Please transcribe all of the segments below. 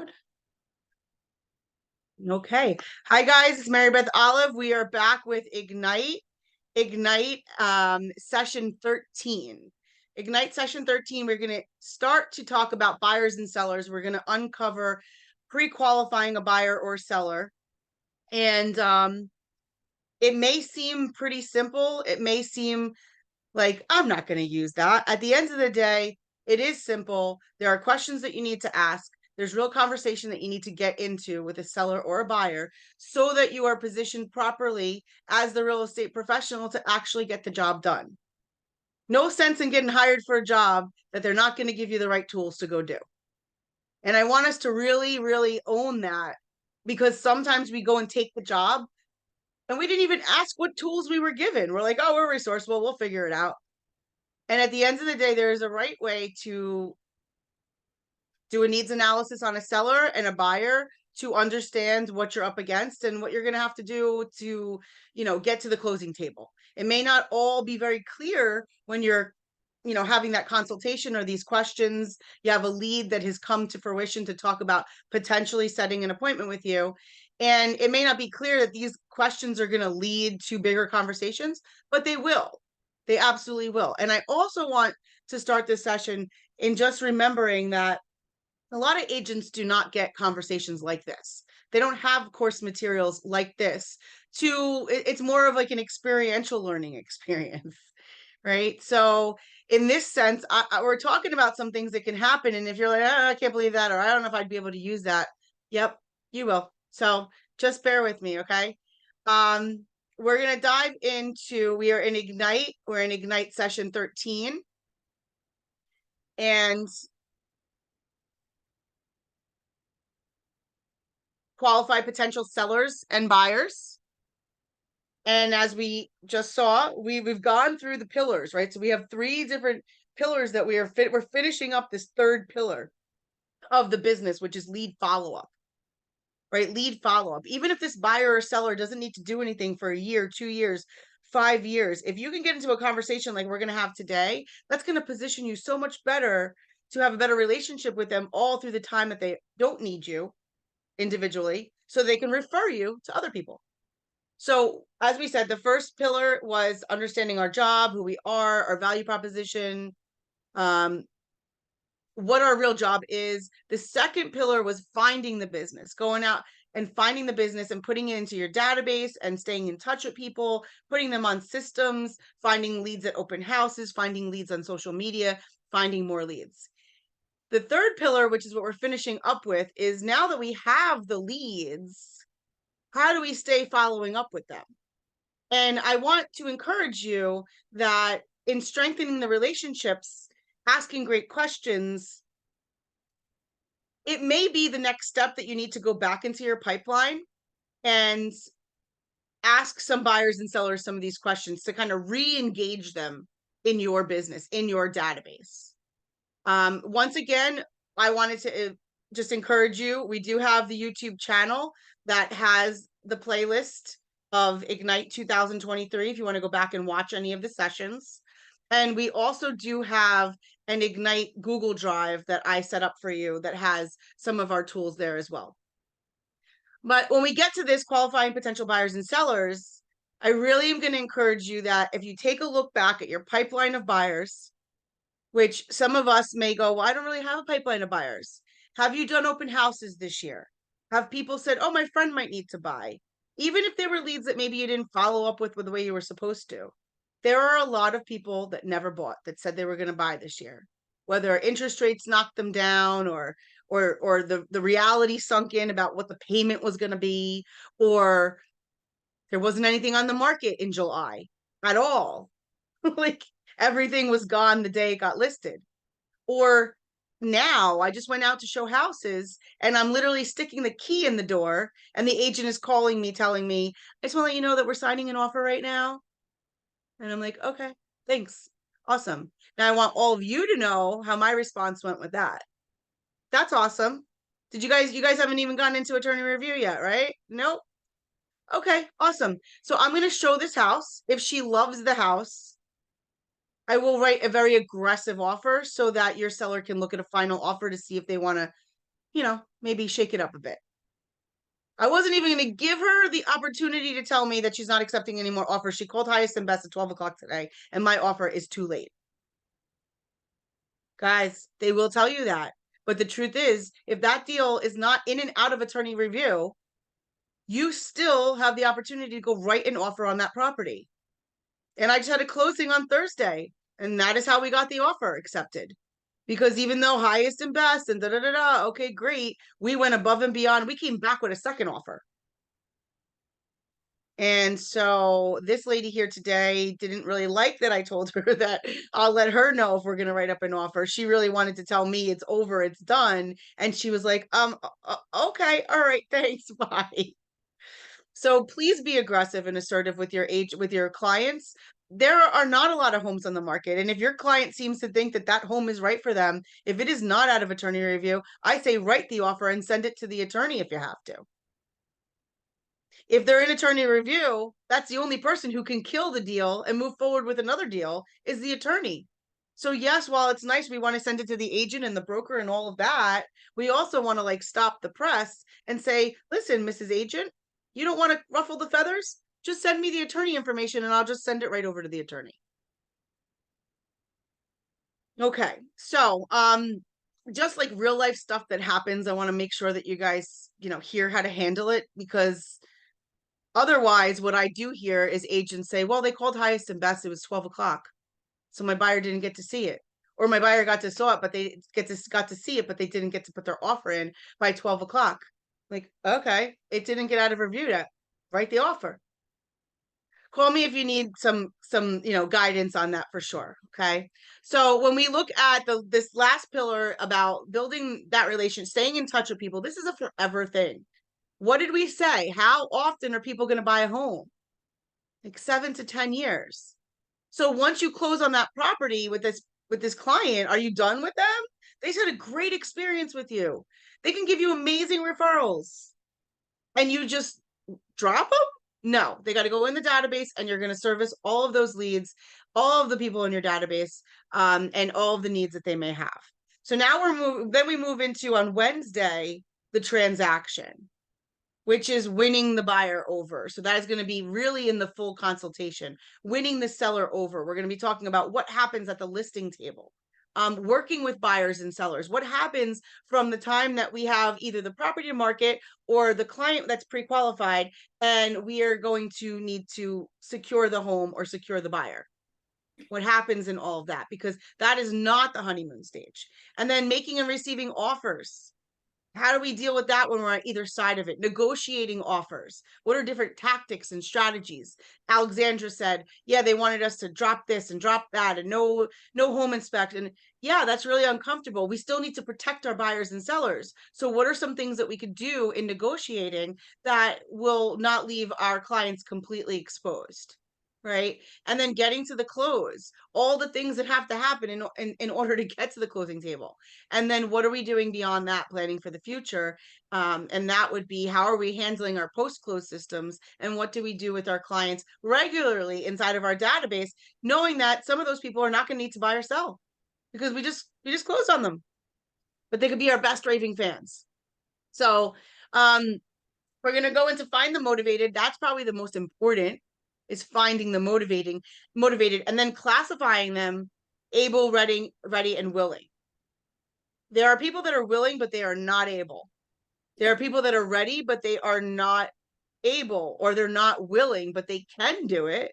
record. Okay. Hi guys, it's Mary Beth Olive. We are back with Ignite session 13. Ignite session 13, we're going to start to talk about buyers and sellers. We're going to uncover pre-qualifying a buyer or seller. And it may seem pretty simple. It may seem like I'm not going to use that. At the end of the day, it is simple. There are questions that you need to ask. There's real conversation that you need to get into with a seller or a buyer so that you are positioned properly as the real estate professional to actually get the job done. No sense in getting hired for a job that they're not going to give you the right tools to go do. And I want us to really, really own that, because sometimes we go and take the job and we didn't even ask what tools we were given. We're like, oh, we're resourceful, we'll figure it out. And at the end of the day, there is a right way to do a needs analysis on a seller and a buyer to understand what you're up against and what you're going to have to do to, get to the closing table. It may not all be very clear when you're, having that consultation or these questions. You have a lead that has come to fruition to talk about potentially setting an appointment with you. And it may not be clear that these questions are going to lead to bigger conversations, but they will. They absolutely will. And I also want to start this session in just remembering that a lot of agents do not get conversations like this. They don't have course materials like this. It's more of like an experiential learning experience, right? So in this sense, we're talking about some things that can happen. And if you're like, oh, I can't believe that, or I don't know if I'd be able to use that. Yep, you will. So just bear with me, okay? We're going to dive into, we're in Ignite session 13. And qualify potential sellers and buyers. And as we just saw, we've gone through the pillars, right? So we have 3 different pillars that we're finishing up this 3rd pillar of the business, which is lead follow-up, right? Lead follow-up. Even if this buyer or seller doesn't need to do anything for a year, 2 years, 5 years, if you can get into a conversation like we're going to have today, that's going to position you so much better to have a better relationship with them all through the time that they don't need you individually, so they can refer you to other people. So as we said, the first pillar was understanding our job, who we are, our value proposition, what our real job is. The second pillar was finding the business, going out and finding the business and putting it into your database and staying in touch with people, putting them on systems, finding leads at open houses, finding leads on social media, finding more leads. The third pillar, which is what we're finishing up with, is now that we have the leads, how do we stay following up with them? And I want to encourage you that in strengthening the relationships, asking great questions, it may be the next step that you need to go back into your pipeline and ask some buyers and sellers some of these questions to kind of re-engage them in your business, in your database. Once again, I wanted to just encourage you. We do have the YouTube channel that has the playlist of Ignite 2023 if you want to go back and watch any of the sessions. And we also do have an Ignite Google Drive that I set up for you that has some of our tools there as well. But when we get to this qualifying potential buyers and sellers, I really am going to encourage you that if you take a look back at your pipeline of buyers, which some of us may go, well, I don't really have a pipeline of buyers. Have you done open houses this year? Have people said, oh, my friend might need to buy? Even if they were leads that maybe you didn't follow up with the way you were supposed to. There are a lot of people that never bought that said they were going to buy this year, whether interest rates knocked them down or the reality sunk in about what the payment was going to be, or there wasn't anything on the market in July at all. Like everything was gone the day it got listed. Or now I just went out to show houses and I'm literally sticking the key in the door and the agent is calling me, telling me, I just want to let you know that we're signing an offer right now. And I'm like, okay, thanks. Awesome. Now I want all of you to know how my response went with that. That's awesome. You guys haven't even gone into attorney review yet, right? Nope. Okay, awesome. So I'm going to show this house. If she loves the house, I will write a very aggressive offer so that your seller can look at a final offer to see if they want to, maybe shake it up a bit. I wasn't even going to give her the opportunity to tell me that she's not accepting any more offers. She called highest and best at 12 o'clock today, and my offer is too late. Guys, they will tell you that. But the truth is, if that deal is not in and out of attorney review, you still have the opportunity to go write an offer on that property. And I just had a closing on Thursday, and that is how we got the offer accepted. Because even though highest and best and okay, great, we went above and beyond. We came back with a second offer. And so this lady here today didn't really like that I told her that I'll let her know if we're going to write up an offer. She really wanted to tell me it's over, it's done. And she was like, okay, all right, thanks, bye. So please be aggressive and assertive with your clients. There are not a lot of homes on the market. And if your client seems to think that that home is right for them, if it is not out of attorney review, I say write the offer and send it to the attorney if you have to. If they're in attorney review, that's the only person who can kill the deal and move forward with another deal is the attorney. So yes, while it's nice, we want to send it to the agent and the broker and all of that, we also want to stop the press and say, listen, Mrs. Agent, you don't want to ruffle the feathers? Just send me the attorney information and I'll just send it right over to the attorney. Okay, so just like real life stuff that happens, I want to make sure that you guys, hear how to handle it, because otherwise, what I do hear is agents say, well, they called highest and best. It was 12 o'clock. So my buyer didn't get to see it. Or my buyer got to saw it, but they got to see it, but they didn't get to put their offer in by 12 o'clock. Like, okay, it didn't get out of review yet. Write the offer. Call me if you need some guidance on that for sure. Okay. So when we look at this last pillar about building that relation, staying in touch with people, this is a forever thing. What did we say? How often are people going to buy a home? Like 7 to 10 years. So once you close on that property with this client, are you done with them? They had a great experience with you. They can give you amazing referrals. And you just drop them? No, they got to go in the database, and you're going to service all of those leads, all of the people in your database, and all of the needs that they may have. So now we move into on Wednesday, the transaction, which is winning the buyer over. So that is going to be really in the full consultation, winning the seller over. We're going to be talking about what happens at the listing table, working with buyers and sellers. What happens from the time that we have either the property to market or the client that's pre-qualified, and we are going to need to secure the home or secure the buyer. What happens in all of that, because that is not the honeymoon stage. And then making and receiving offers. How do we deal with that when we're on either side of it? Negotiating offers. What are different tactics and strategies? Alexandra said, yeah, they wanted us to drop this and drop that and no home inspect. And yeah, that's really uncomfortable. We still need to protect our buyers and sellers. So what are some things that we could do in negotiating that will not leave our clients completely exposed? Right. And then getting to the close, all the things that have to happen in order to get to the closing table. And then what are we doing beyond that, planning for the future? And that would be, how are we handling our post-close systems? And what do we do with our clients regularly inside of our database, knowing that some of those people are not going to need to buy or sell because we just closed on them, but they could be our best raving fans. So we're going to go into find the motivated. That's probably the most important, is finding the motivated, and then classifying them able, ready, and willing. There are people that are willing, but they are not able. There are people that are ready, but they are not able, or they're not willing, but they can do it.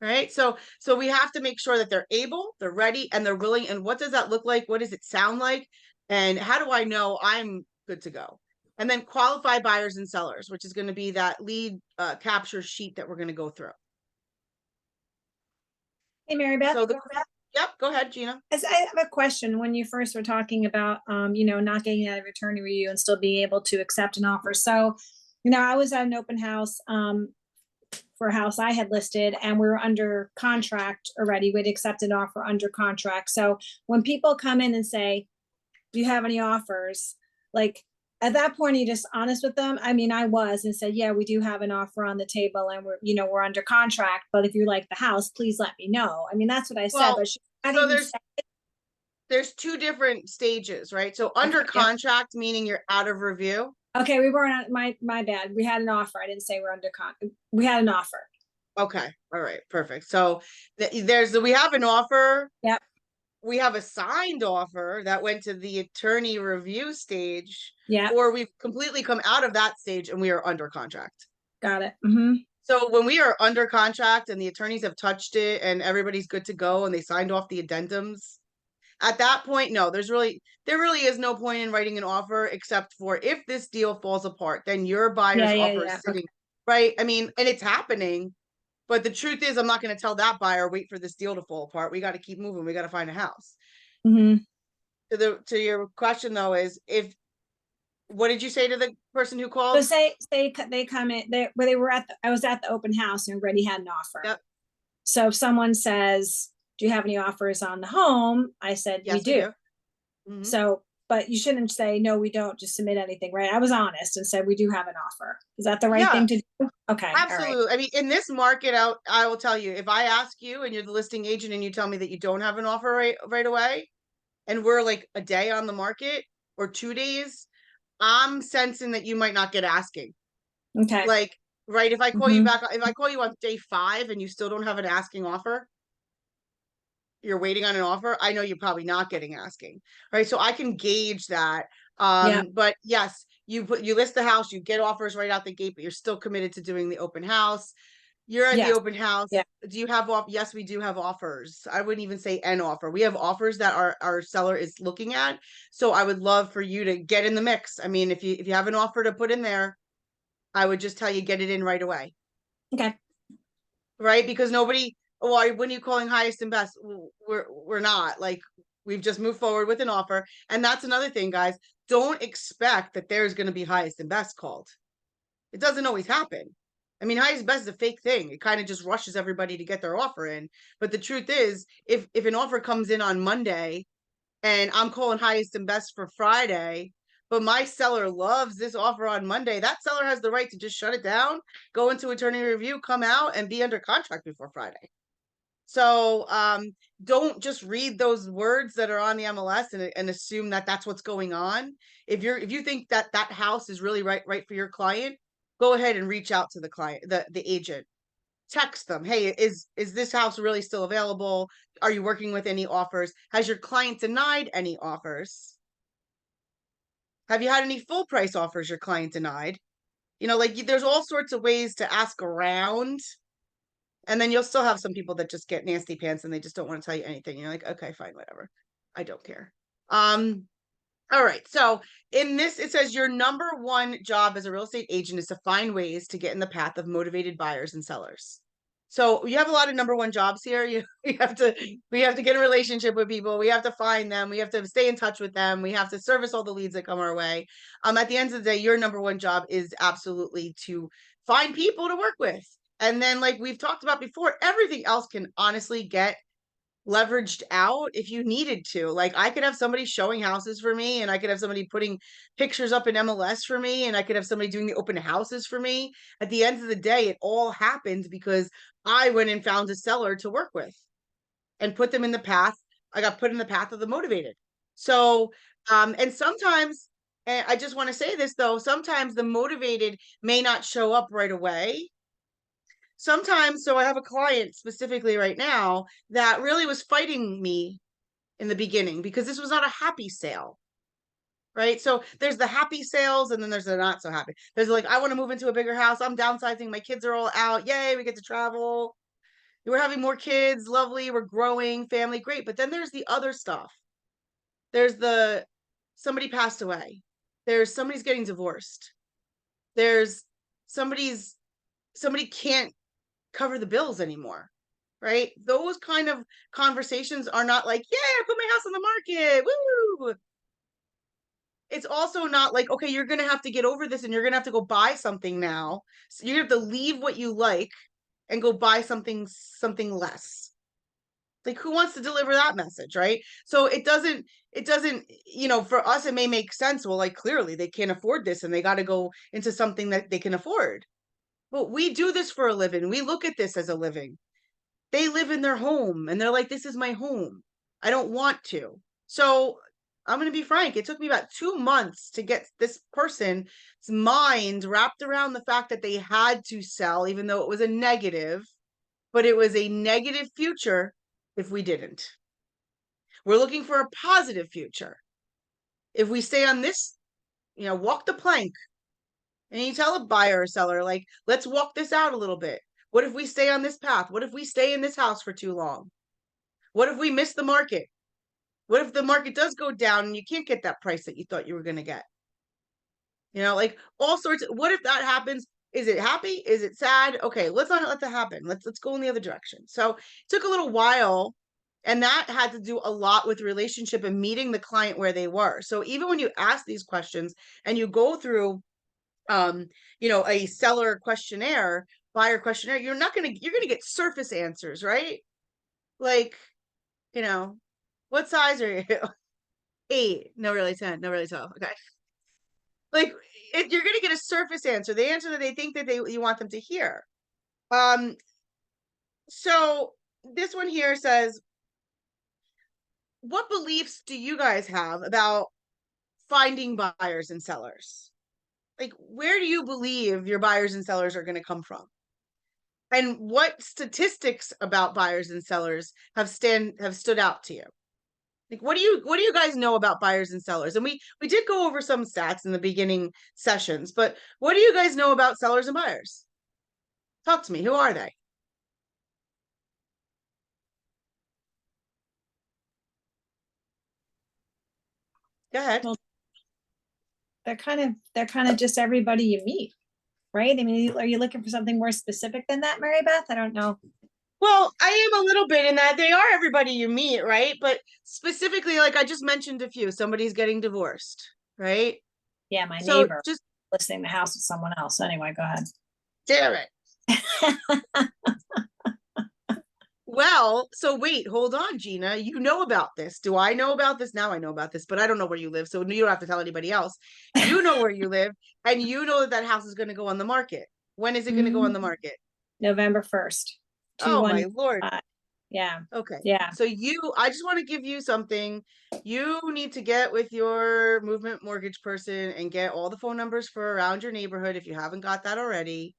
Right. So we have to make sure that they're able, they're ready, and they're willing. And what does that look like? What does it sound like? And how do I know I'm good to go? And then qualify buyers and sellers, which is going to be that lead capture sheet that we're going to go through. Hey, Mary Beth. So yep, go ahead, Gina. I have a question. When you first were talking about, not getting out of attorney review and still being able to accept an offer. So, I was at an open house for a house I had listed, and we were under contract already. We'd accepted an offer under contract. So when people come in and say, do you have any offers? Like, at that point, are you just honest with them? I mean, I was, and said, yeah, we do have an offer on the table, and we're under contract, but if you like the house, please let me know. I mean, that's what I said, but she, so there's there's two different stages, right? So Okay, under yep. contract, meaning you're out of review. Okay, we weren't on, my bad. We had an offer. I didn't say we're under we had an offer. Okay. All right. Perfect. So we have an offer. Yep, We have a signed offer that went to the attorney review stage, yep, or we've completely come out of that stage and we are under contract. got it. Mm-hmm. So when we are under contract and the attorneys have touched it and everybody's good to go and they signed off the addendums, at that point, no, there really is no point in writing an offer except for if this deal falls apart, then your Yeah, buyer's yeah, offer yeah. is Okay. sitting, right? I mean, and it's happening, but the truth is I'm not going to tell that buyer, wait for this deal to fall apart. We got to keep moving. We got to find a house. Mm-hmm. To your question though is if what did you say to the person who So called? say they come in, where they were at I was at the open house and already had an offer. Yep. So if someone says, "Do you have any offers on the home?" I said, "We Yes, we do." do. Mhm. So, but you shouldn't say, "No, we don't." Just submit anything, right? I was honest and said, "We do have an offer." Is that the right Yeah, thing to do? Okay, all right. absolutely. I mean, in this market, I will tell you, if I ask you and you're the listing agent and you tell me that you don't have an offer right away, and we're like a day on the market or 2 days, I'm sensing that you might not get asking. Okay. Like, right, if I call you Mm-hmm. back, if I call you on day 5 and you still don't have an asking offer, you're waiting on an offer, I know you're probably not getting asking, right? So I can gauge that. Yeah. But yes, you list the house, you get offers right out the gate, but you're still committed to doing the open house. You're at the Yes. open house. Yeah. Do you have off? Yes, we do have offers. I wouldn't even say an offer. We have offers that our seller is looking at. So I would love for you to get in the mix. I mean, if you have an offer to put in there, I would just tell you get it in right away, Okay. right? Because nobody, why when are you calling highest and best? We're not like we've just moved forward with an offer. And that's another thing, guys. Don't expect that there's going to be highest and best called. It doesn't always happen. I mean, highest best is a fake thing. It kind of just rushes everybody to get their offer in. But the truth is, if an offer comes in on Monday and I'm calling highest and best for Friday, but my seller loves this offer on Monday, that seller has the right to just shut it down, go into attorney review, come out, and be under contract before Friday. So don't just read those words that are on the MLS and assume that that's what's going on. If you think that that house is really right for your client, go ahead and reach out to the client, the agent. Text them, hey, is this house really still available? Are you working with any offers? Has your client denied any offers? Have you had any full price offers your client denied? You know, like there's all sorts of ways to ask around, and then you'll still have some people that just get nasty pants and they just don't want to tell you anything. You're like, okay, fine, whatever. I don't care. Um, all right. So in this, it says your number one job as a real estate agent is to find ways to get in the path of motivated buyers and sellers. So you have a lot of number one jobs here. We have to get a relationship with people. We have to find them. We have to stay in touch with them. We have to service all the leads that come our way. At the end of the day, your number one job is absolutely to find people to work with. And then, like we've talked about before, everything else can honestly get leveraged out if you needed to. Like I could have somebody showing houses for me, and I could have somebody putting pictures up in MLS for me, and I could have somebody doing the open houses for me. At the end of the day, it all happened because I went and found a seller to work with and put them in the path. I got put in the path of the motivated. So, and sometimes, and I just want to say this though, sometimes the motivated may not show up right away. Sometimes, so I have a client specifically right now that really was fighting me in the beginning because this was not a happy sale, right? So there's the happy sales and then there's the not so happy. There's like, I want to move into a bigger house. I'm downsizing. My kids are all out. Yay, we get to travel. We're having more kids. Lovely. We're growing. Family, great. But then there's the other stuff. There's the somebody passed away. There's somebody's getting divorced. There's somebody can't cover the bills anymore, right? Those kind of conversations are not like, yeah, I put my house on the market. Woo! It's also not like, okay, you're going to have to get over this and you're going to have to go buy something now. So you have to leave what you like and go buy something less. Like who wants to deliver that message, right? So it doesn't, for us it may make sense. Well, like clearly they can't afford this and they got to go into something that they can afford. But we do this for a living. We look at this as a living. They live in their home and they're like, this is my home. I don't want to. So I'm going to be frank. It took me about 2 months to get this person's mind wrapped around the fact that they had to sell, even though it was a negative, but it was a negative future if we didn't. We're looking for a positive future. If we stay on this, walk the plank, and you tell a buyer or seller, like, let's walk this out a little bit. What if we stay on this path? What if we stay in this house for too long? What if we miss the market? What if the market does go down and you can't get that price that you thought you were going to get? Like all sorts of, what if that happens? Is it happy? Is it sad? Okay, let's not let that happen. Let's go in the other direction. So it took a little while, and that had to do a lot with relationship and meeting the client where they were. So even when you ask these questions and you go through a seller questionnaire, buyer questionnaire, you're gonna get surface answers, right? Like, what size are you? 8, no, really 10, no, really 12. Okay. Like, you're gonna get a surface answer, the answer that they think that you want them to hear. So this one here says, what beliefs do you guys have about finding buyers and sellers? Like, where do you believe your buyers and sellers are going to come from? And what statistics about buyers and sellers have stood out to you? Like, what do you guys know about buyers and sellers? And we did go over some stats in the beginning sessions, but what do you guys know about sellers and buyers? Talk to me. Who are they? Go ahead. Well, they're kind of just everybody you meet, right? I mean, are you looking for something more specific than that, Mary Beth? I don't know. Well, I am a little bit in that they are everybody you meet, right? But specifically, like I just mentioned a few, somebody's getting divorced, right? Yeah, my So neighbor just listing the house with someone else. Anyway, go ahead. damn it. Well, so wait, hold on, Gina. You know about this. Do I know about this? Now I know about this, but I don't know where you live, so you don't have to tell anybody else. You know where you live, and you know that house is going to go on the market. When is it going to go on the market? November 1st. Oh my Lord. Yeah. Okay. Yeah. So I just want to give you something. You need to get with your movement mortgage person and get all the phone numbers for around your neighborhood if you haven't got that already.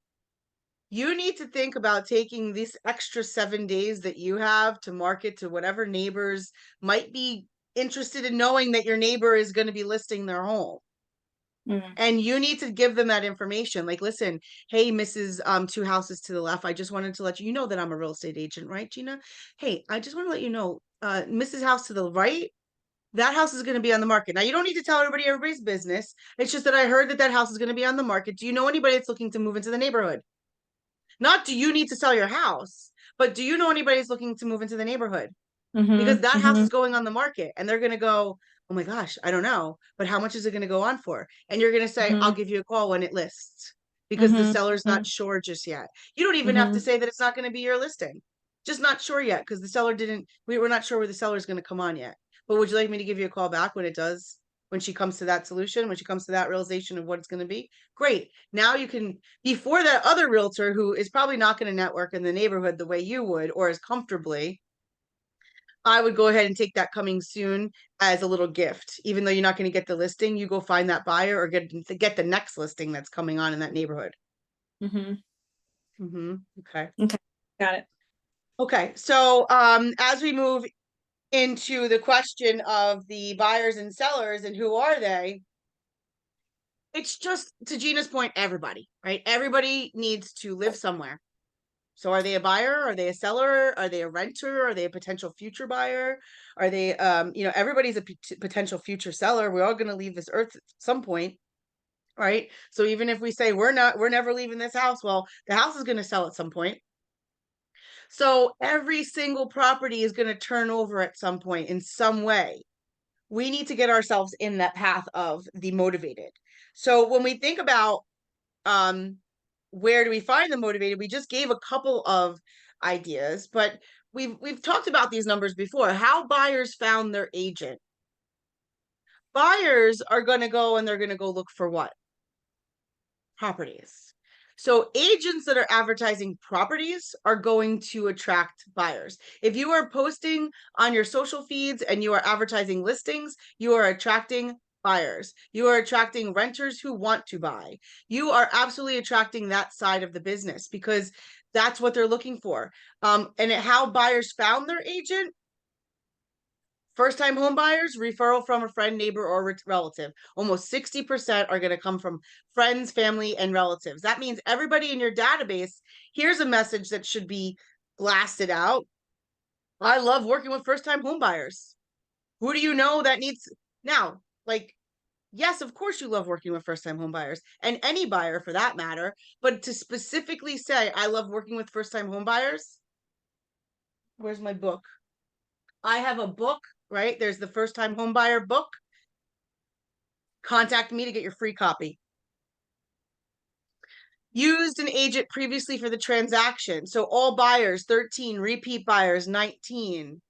You need to think about taking this extra 7 days that you have to market to whatever neighbors might be interested in knowing that your neighbor is going to be listing their home. And you need to give them that information. Like, listen, hey, Mrs. 2 houses to the left. I just wanted to let you know that I'm a real estate agent, right, Gina? Hey, I just want to let you know, Mrs. House to the right, that house is going to be on the market. Now, you don't need to tell everybody's business. It's just that I heard that house is going to be on the market. Do you know anybody that's looking to move into the neighborhood? Not do you need to sell your house, but do you know anybody that's looking to move into the neighborhood? Because that house is going on the market, and they're going to go, oh my gosh, I don't know, but how much is it going to go on for? And you're going to say, I'll give you a call when it lists, because the seller's not sure just yet. You don't even have to say that it's not going to be your listing. Just not sure yet, because the seller we're not sure where the seller is going to come on yet. But would you like me to give you a call back when she comes to that solution, when she comes to that realization of what it's going to be? Great. Now you can, before that other realtor who is probably not going to network in the neighborhood the way you would, or as comfortably, I would go ahead and take that coming soon as a little gift. Even though you're not going to get the listing, you go find that buyer or get the next listing that's coming on in that neighborhood. Okay. Okay. Got it. Okay. So as we move into the question of the buyers and sellers and who are they, it's just, to Gina's point, everybody, right? Everybody needs to live somewhere. So are they a buyer? Are they a seller? Are they a renter? Are they a potential future buyer? Are they, everybody's a potential future seller. We're all going to leave this earth at some point, right? So even if we say we're never leaving this house, well, the house is going to sell at some point. So every single property is going to turn over at some point in some way. We need to get ourselves in that path of the motivated. So when we think about, where do we find the motivated? We just gave a couple of ideas, but we've talked about these numbers before. How buyers found their agent. Buyers are going to go and they're going to go look for what? Properties. So agents that are advertising properties are going to attract buyers. If you are posting on your social feeds and you are advertising listings, you are attracting buyers. You are attracting renters who want to buy. You are absolutely attracting that side of the business because that's what they're looking for. And how buyers found their agent. First-time home buyers, referral from a friend, neighbor, or relative. Almost 60% are going to come from friends, family, and relatives. That means everybody in your database, here's a message that should be blasted out. I love working with first-time home buyers. Who do you know that needs now? Like, yes, of course you love working with first-time home buyers and any buyer for that matter. But to specifically say, I love working with first-time home buyers. Where's my book? I have a book, right? There's the first-time home buyer book. Contact me to get your free copy. Used an agent previously for the transaction. So all buyers, 13, repeat buyers, 19.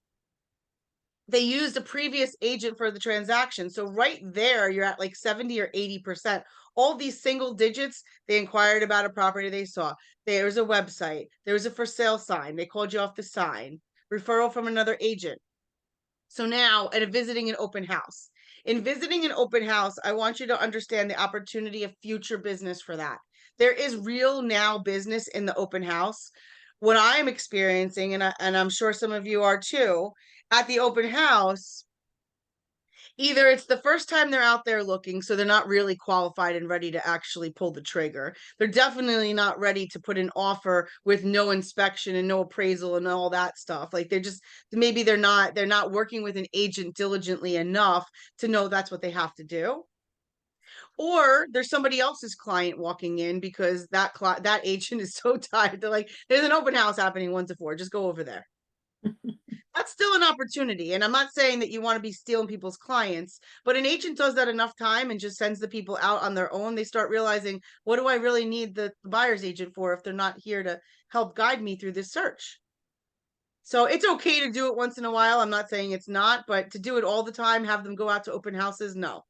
They used a previous agent for the transaction. So right there, you're at like 70 or 80%. All these single digits, they inquired about a property they saw. There's a website. There was a for sale sign. They called you off the sign. Referral from another agent. So now, at visiting an open house. In visiting an open house, I want you to understand the opportunity of future business for that. There is real now business in the open house. What I'm experiencing, and I'm sure some of you are too, at the open house, either it's the first time they're out there looking, so they're not really qualified and ready to actually pull the trigger. They're definitely not ready to put an offer with no inspection and no appraisal and all that stuff. Like maybe they're not working with an agent diligently enough to know that's what they have to do. Or there's somebody else's client walking in because that agent is so tired. They're like, there's an open house happening 1 to 4. Just go over there. That's still an opportunity. And I'm not saying that you want to be stealing people's clients, but an agent does that enough time and just sends the people out on their own. They start realizing, what do I really need the buyer's agent for if they're not here to help guide me through this search? So it's okay to do it once in a while. I'm not saying it's not, but to do it all the time, have them go out to open houses, no.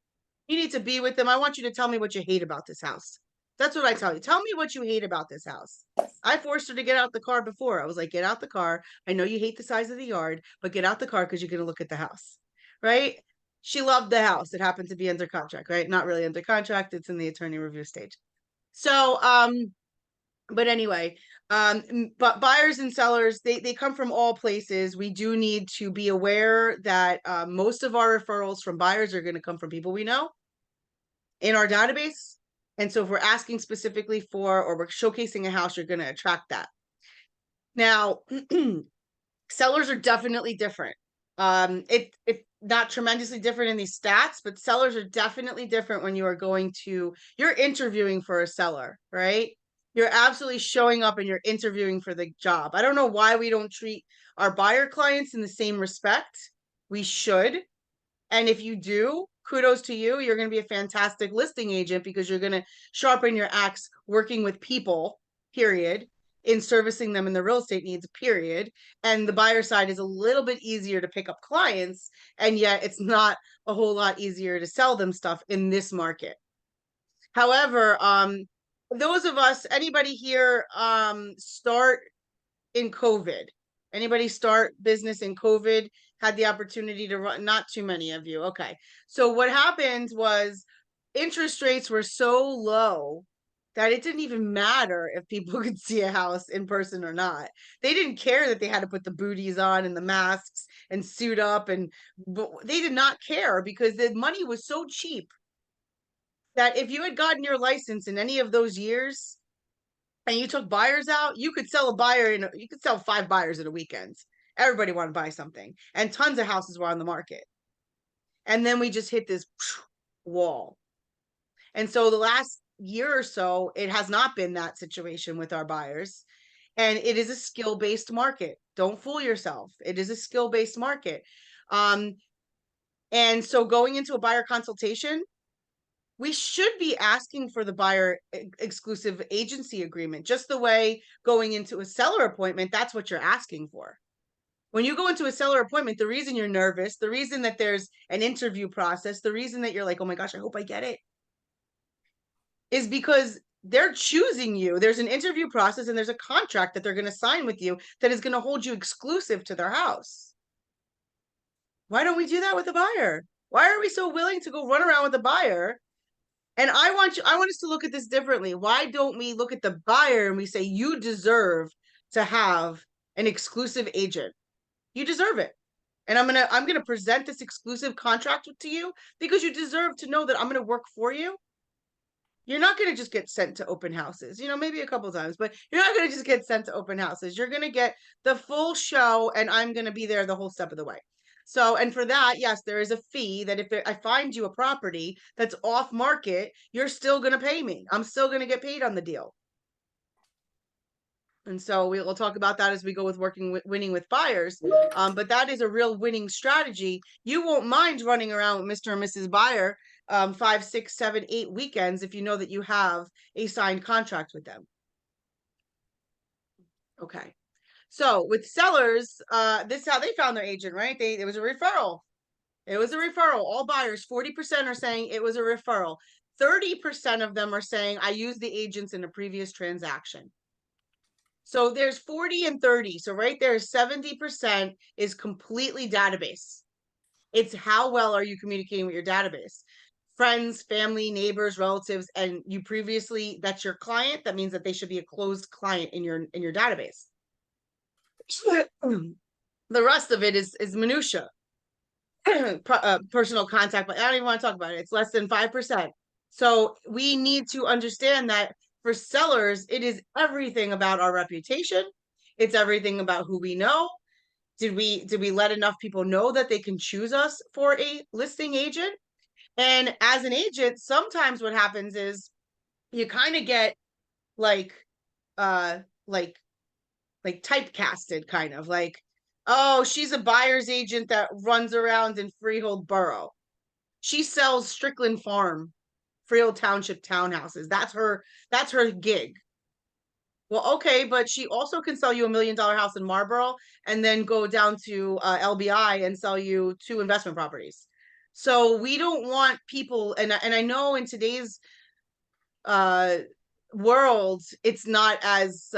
You need to be with them. I want you to tell me what you hate about this house. That's what I tell you. Tell me what you hate about this house. I forced her to get out the car before. I was like, get out the car. I know you hate the size of the yard, but get out the car because you're going to look at the house. Right? She loved the house. It happened to be under contract, right? Not really under contract. It's in the attorney review stage. So, but anyway, but buyers and sellers, they come from all places. We do need to be aware that most of our referrals from buyers are going to come from people we know in our database. And so if we're asking specifically for, or we're showcasing a house, you're going to attract that. Now, sellers are definitely different. It's not tremendously different in these stats, but sellers are definitely different when you're interviewing for a seller, right? You're absolutely showing up and you're interviewing for the job. I don't know why we don't treat our buyer clients in the same respect. We should. And if you do, kudos to you. You're going to be a fantastic listing agent because you're going to sharpen your axe working with people, period, in servicing them in the real estate needs, period. And the buyer side is a little bit easier to pick up clients, and yet it's not a whole lot easier to sell them stuff in this market. However, those of us, anybody here start in COVID? Anybody start business in COVID? Had the opportunity to run? Not too many of you. Okay. So what happened was interest rates were so low that it didn't even matter if people could see a house in person or not. They didn't care that they had to put the booties on and the masks and suit up, but they did not care because the money was so cheap that if you had gotten your license in any of those years and you took buyers out, you could sell you could sell 5 buyers in a weekend. Everybody wanted to buy something, and tons of houses were on the market. And then we just hit this wall. And so the last year or so, it has not been that situation with our buyers. And it is a skill-based market. Don't fool yourself. It is a skill-based market. And so going into a buyer consultation, we should be asking for the buyer exclusive agency agreement, just the way going into a seller appointment, that's what you're asking for. When you go into a seller appointment, the reason you're nervous, the reason that there's an interview process, the reason that you're like, oh my gosh, I hope I get it, is because they're choosing you. There's an interview process and there's a contract that they're going to sign with you that is going to hold you exclusive to their house. Why don't we do that with a buyer? Why are we so willing to go run around with a buyer? And I want us to look at this differently. Why don't we look at the buyer and we say, you deserve to have an exclusive agent. You deserve it. And I'm going to present this exclusive contract to you because you deserve to know that I'm going to work for you. You're not going to just get sent to open houses, maybe a couple times, but you're not going to just get sent to open houses. You're going to get the full show, and I'm going to be there the whole step of the way. So, and for that, yes, there is a fee that if I find you a property that's off market, you're still going to pay me. I'm still going to get paid on the deal. And so we'll talk about that as we go with winning with buyers. But that is a real winning strategy. You won't mind running around with Mr. and Mrs. Buyer 5, 6, 7, 8 weekends if you know that you have a signed contract with them. Okay. So with sellers, this is how they found their agent, right? It was a referral. It was a referral. All buyers, 40% are saying it was a referral. 30% of them are saying I used the agents in a previous transaction. So there's 40 and 30. So right there, 70% is completely database. It's how well are you communicating with your database? Friends, family, neighbors, relatives, and you previously, that's your client. That means that they should be a closed client in your database. The rest of it is minutia. Personal contact, but I don't even want to talk about it. It's less than 5%. So we need to understand that for sellers, it is everything about our reputation. It's everything about who we know. Did we let enough people know that they can choose us for a listing agent? And as an agent, sometimes what happens is you kind of get like typecasted, kind of like, oh, she's a buyer's agent that runs around in Freehold Borough. She sells Strickland Farm, Freehold Township townhouses. That's her gig. Well, okay, but she also can sell you $1 million house in Marlboro and then go down to LBI and sell you 2 investment properties. So we don't want people, and I know in today's world, it's not as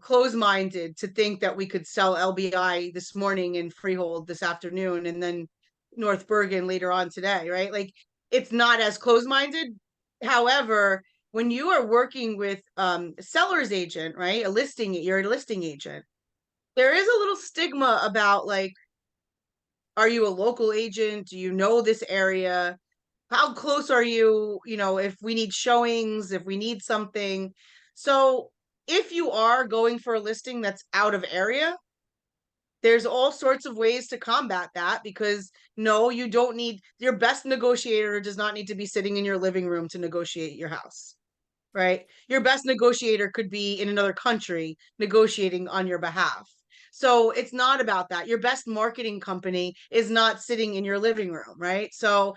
close-minded to think that we could sell LBI this morning and Freehold this afternoon and then North Bergen later on today, right? Like, it's not as close-minded. However, when you are working with seller's agent, right? You're a listing agent. There is a little stigma about like, are you a local agent? Do you know this area? How close are you? If we need showings, if we need something. So if you are going for a listing that's out of area, there's all sorts of ways to combat that, because no, you don't need, your best negotiator does not need to be sitting in your living room to negotiate your house, right? Your best negotiator could be in another country negotiating on your behalf. So it's not about that. Your best marketing company is not sitting in your living room, right? So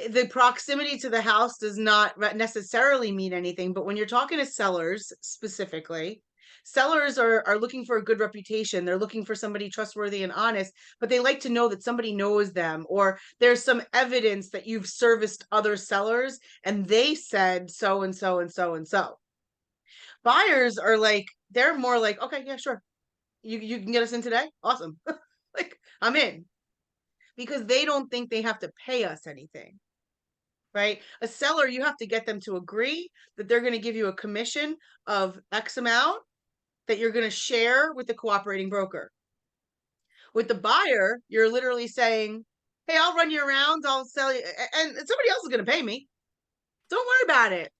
the proximity to the house does not necessarily mean anything. But when you're talking to sellers specifically, sellers are looking for a good reputation. They're looking for somebody trustworthy and honest, but they like to know that somebody knows them, or there's some evidence that you've serviced other sellers and they said so and so and so and so. Buyers are like, they're more like, okay, yeah, sure. You can get us in today? Awesome. Like, I'm in. Because they don't think they have to pay us anything, right? A seller, you have to get them to agree that they're going to give you a commission of X amount that you're going to share with the cooperating broker. With the buyer, you're literally saying, hey, I'll run you around, I'll sell you, and somebody else is going to pay me. Don't worry about it.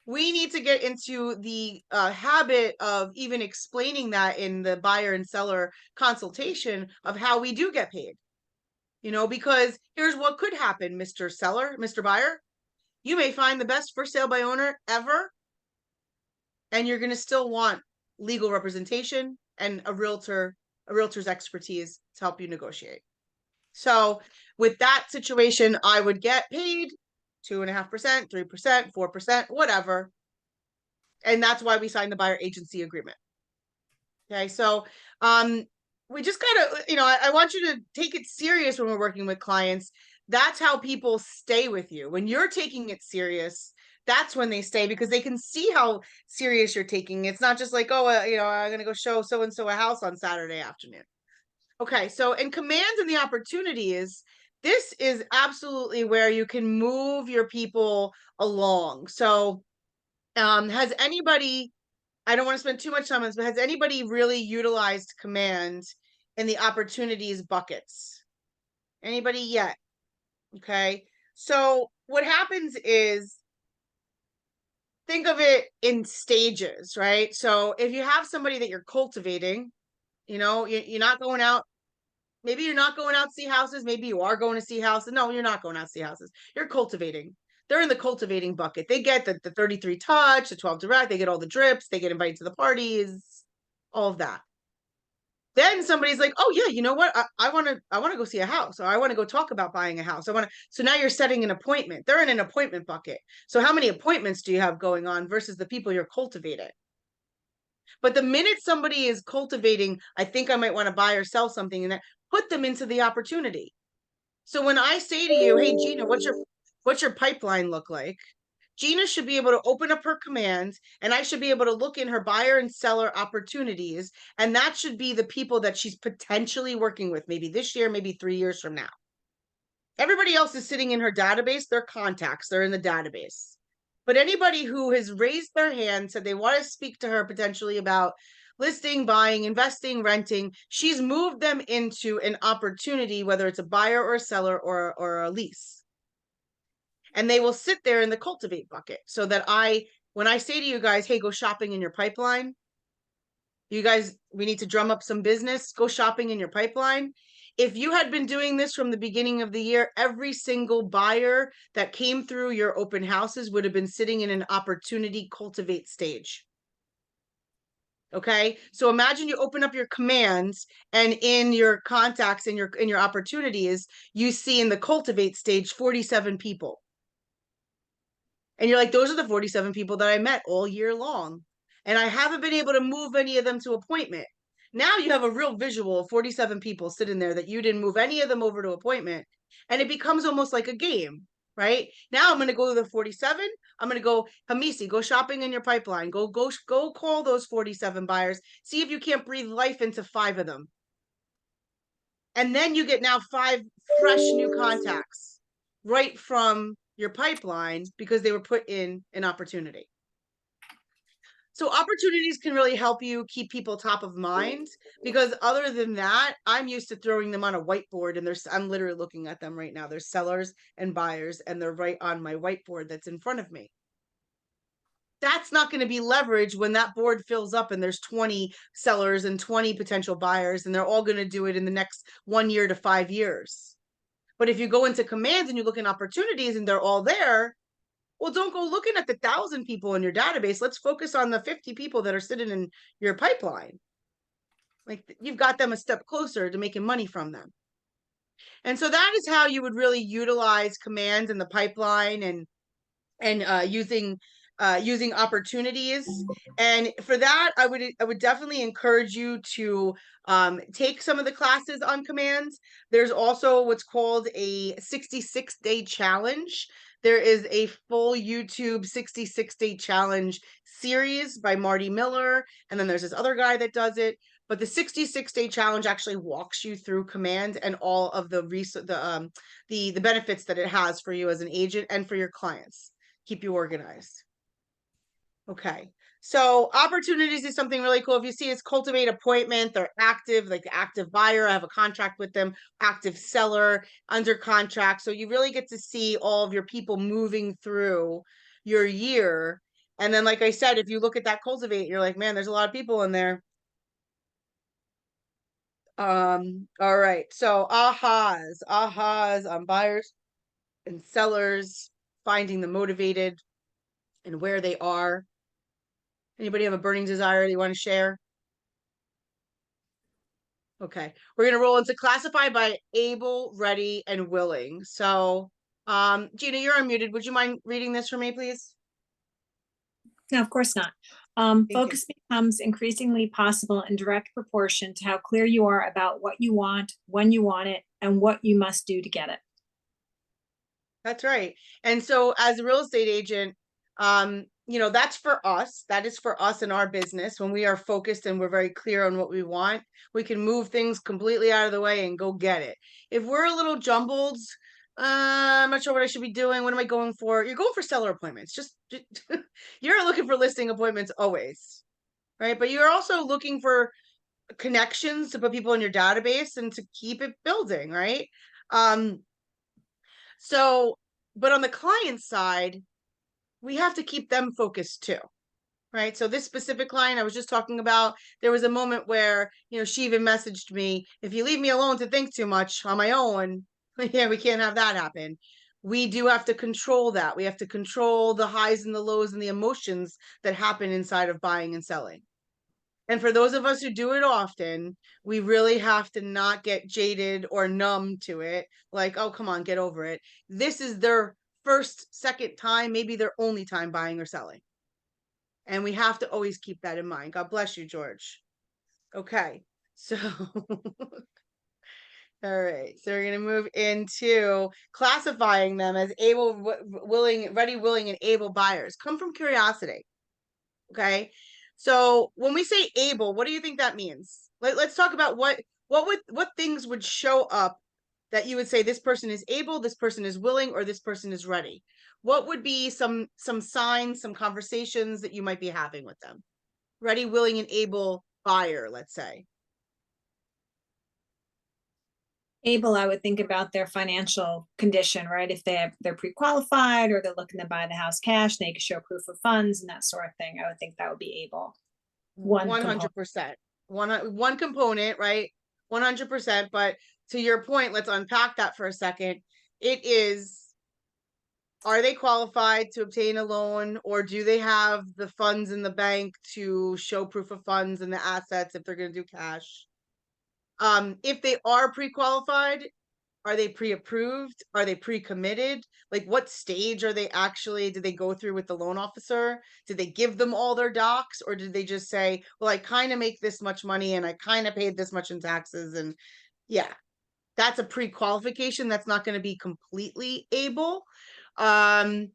We need to get into the habit of even explaining that in the buyer and seller consultation of how we do get paid. Because here's what could happen, Mr. Seller, Mr. Buyer. You may find the best for sale by owner ever, and you're going to still want legal representation and a realtor's expertise to help you negotiate. So with that situation, I would get paid 2.5%, 3%, 4%, whatever. And that's why we signed the buyer agency agreement. Okay, so we just gotta, I want you to take it serious when we're working with clients. That's how people stay with you. When you're taking it serious, that's when they stay, because they can see how serious you're taking. It's not just like, oh, I'm going to go show so and so a house on Saturday afternoon. Okay, so in commands and the opportunities, this is absolutely where you can move your people along. So, has anybody, I don't want to spend too much time on this, but has anybody really utilized command in the opportunities buckets? Anybody yet? Okay, so what happens is, think of it in stages, right? So if you have somebody that you're cultivating, you're not going out. Maybe you're not going out to see houses. Maybe you are going to see houses. No, you're not going out to see houses. You're cultivating. They're in the cultivating bucket. They get the 33 touch, the 12 direct. They get all the drips. They get invited to the parties, all of that. Then somebody's like, oh yeah, you know what? I want to go see a house, or I want to go talk about buying a house. So now you're setting an appointment. They're in an appointment bucket. So how many appointments do you have going on versus the people you're cultivating? But the minute somebody is cultivating, I think I might want to buy or sell something, and that put them into the opportunity. So when I say to you, hey Gina, what's your pipeline look like? Gina should be able to open up her commands, and I should be able to look in her buyer and seller opportunities. And that should be the people that she's potentially working with, maybe this year, maybe 3 years from now. Everybody else is sitting in her database, they're contacts, they're in the database. But anybody who has raised their hand, said they want to speak to her potentially about listing, buying, investing, renting, she's moved them into an opportunity, whether it's a buyer or a seller or a lease. And they will sit there in the cultivate bucket, so that when I say to you guys, hey, go shopping in your pipeline, you guys, we need to drum up some business, go shopping in your pipeline. If you had been doing this from the beginning of the year, every single buyer that came through your open houses would have been sitting in an opportunity cultivate stage. Okay, so imagine you open up your commands, and in your contacts, in your opportunities, you see in the cultivate stage 47 people. And you're like, those are the 47 people that I met all year long. And I haven't been able to move any of them to appointment. Now you have a real visual of 47 people sitting there that you didn't move any of them over to appointment. And it becomes almost like a game, right? Now I'm going to go to the 47. I'm going to go, Hamisi, go shopping in your pipeline. Go call those 47 buyers. See if you can't breathe life into 5 of them. And then you get now 5 fresh new contacts right from your pipeline, because they were put in an opportunity. So opportunities can really help you keep people top of mind, because other than that, I'm used to throwing them on a whiteboard, and I'm literally looking at them right now. There's sellers and buyers, and they're right on my whiteboard that's in front of me. That's not going to be leverage when that board fills up and there's 20 sellers and 20 potential buyers, and they're all going to do it in the next 1 year to 5 years. But if you go into commands and you look in opportunities and they're all there, well, don't go looking at the 1,000 people in your database. Let's focus on the 50 people that are sitting in your pipeline. Like, you've got them a step closer to making money from them. And so that is how you would really utilize commands in the pipeline, and using opportunities. And for that, I would definitely encourage you to take some of the classes on commands. There's also what's called a 66-day challenge. There is a full YouTube 66-day challenge series by Marty Miller, and then there's this other guy that does it. But the 66-day challenge actually walks you through command and all of the benefits that it has for you as an agent and for your clients. Keep you organized. Okay, so opportunities is something really cool. If you see it's cultivate appointment, they're active, like the active buyer, I have a contract with them, active seller, under contract. So you really get to see all of your people moving through your year. And then, like I said, if you look at that cultivate, you're like, man, there's a lot of people in there. All right, so ahas on buyers and sellers, finding the motivated and where they are. Anybody have a burning desire they want to share? Okay, we're going to roll into classify by able, ready, and willing. So, Gina, you're unmuted. Would you mind reading this for me, please? No, of course not. Focus becomes increasingly possible in direct proportion to how clear you are about what you want, when you want it, and what you must do to get it. That's right. And so as a real estate agent, You know, that's for us. That is for us in our business. When we are focused and we're very clear on what we want, we can move things completely out of the way and go get it. If we're a little jumbled, I'm not sure what I should be doing. What am I going for? You're going for seller appointments. Just you're looking for listing appointments always, right? But you're also looking for connections to put people in your database and to keep it building, right? Um, so, but on the client side, we have to keep them focused too, right? So this specific client I was just talking about, there was a moment where, you know, she even messaged me, if you leave me alone to think too much on my own, yeah, we can't have that happen. We do have to control that. We have to control the highs and the lows and the emotions that happen inside of buying and selling. And for those of us who do it often, we really have to not get jaded or numb to it. Like, oh, come on, get over it. This is their first, second time, maybe their only time buying or selling. And we have to always keep that in mind. God bless you, George. Okay. So, all right. So we're going to move into classifying them as able, willing, ready, willing, and able buyers. Come from curiosity. Okay. So when we say able, what do you think that means? Let's talk about what things would show up that you would say this person is able, this person is willing, or this person is ready. What would be some signs, some conversations that you might be having with them? Ready, willing, and able buyer, let's say. Able, I would think about their financial condition, right? If they're pre-qualified or they're looking to buy the house cash, they can show proof of funds and that sort of thing. I would think that would be able. One component. 100%. One component, right? 100%. But to your point, let's unpack that for a second. It is, are they qualified to obtain a loan, or do they have the funds in the bank to show proof of funds and the assets if they're going to do cash? If they are pre-qualified, are they pre-approved? Are they pre-committed? Like what stage are they actually, did they go through with the loan officer? Did they give them all their docs, or did they just say, well, I kind of make this much money and I kind of paid this much in taxes? And yeah, that's a pre-qualification. That's not going to be completely able. And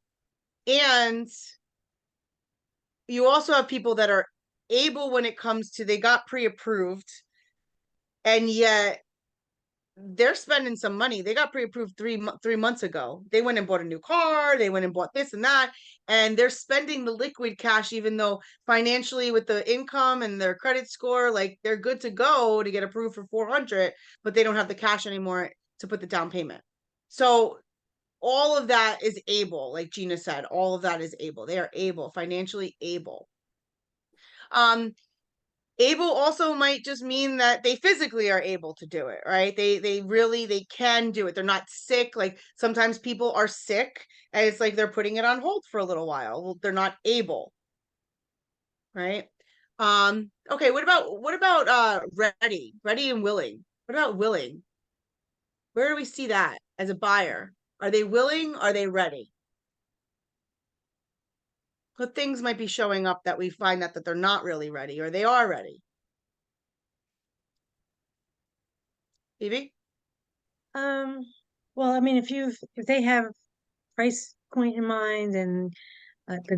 you also have people that are able when it comes to, they got pre-approved and yet they're spending some money. They got pre-approved 3 months ago. They went and bought a new car. They went and bought this and that, and they're spending the liquid cash, even though financially with the income and their credit score, like they're good to go to get approved for 400, but they don't have the cash anymore to put the down payment. So all of that is able, like Gina said, all of that is able. They are able, financially able. Able also might just mean that they physically are able to do it, right? They really, they can do it. They're not sick. Like sometimes people are sick and it's like they're putting it on hold for a little while. Well, they're not able, right? Okay, what about ready and willing? What about willing? Where do we see that as a buyer? Are they willing? Are they ready? What things might be showing up that we find that they're not really ready, or they are ready? Phoebe? Well, I mean, if they have price point in mind and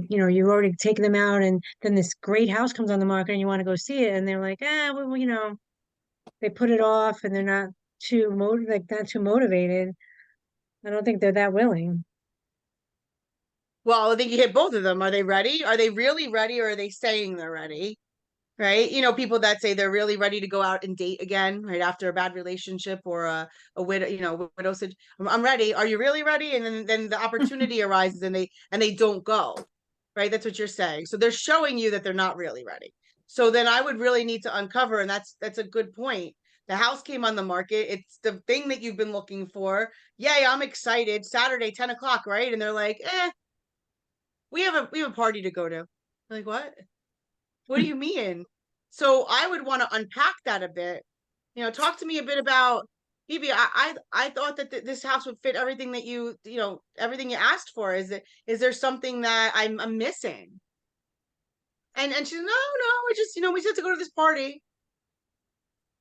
you've already taken them out and then this great house comes on the market and you want to go see it and they're like, well, they put it off and they're not not too motivated. I don't think they're that willing. Well, I think you hit both of them. Are they ready? Are they really ready, or are they saying they're ready? Right? You know, people that say they're really ready to go out and date again, right after a bad relationship or a widow, widow said, I'm ready. Are you really ready? And then the opportunity arises and they don't go. Right? That's what you're saying. So they're showing you that they're not really ready. So then I would really need to uncover, and that's a good point. The house came on the market. It's the thing that you've been looking for. Yay, I'm excited. Saturday, 10 o'clock, right? And they're like, we have a party to go to. Like, what? What do you mean? So I would want to unpack that a bit. Talk to me a bit about, Phoebe. I thought that this house would fit everything that everything you asked for. Is there something that I'm missing? And she's, no, we just, we said to go to this party.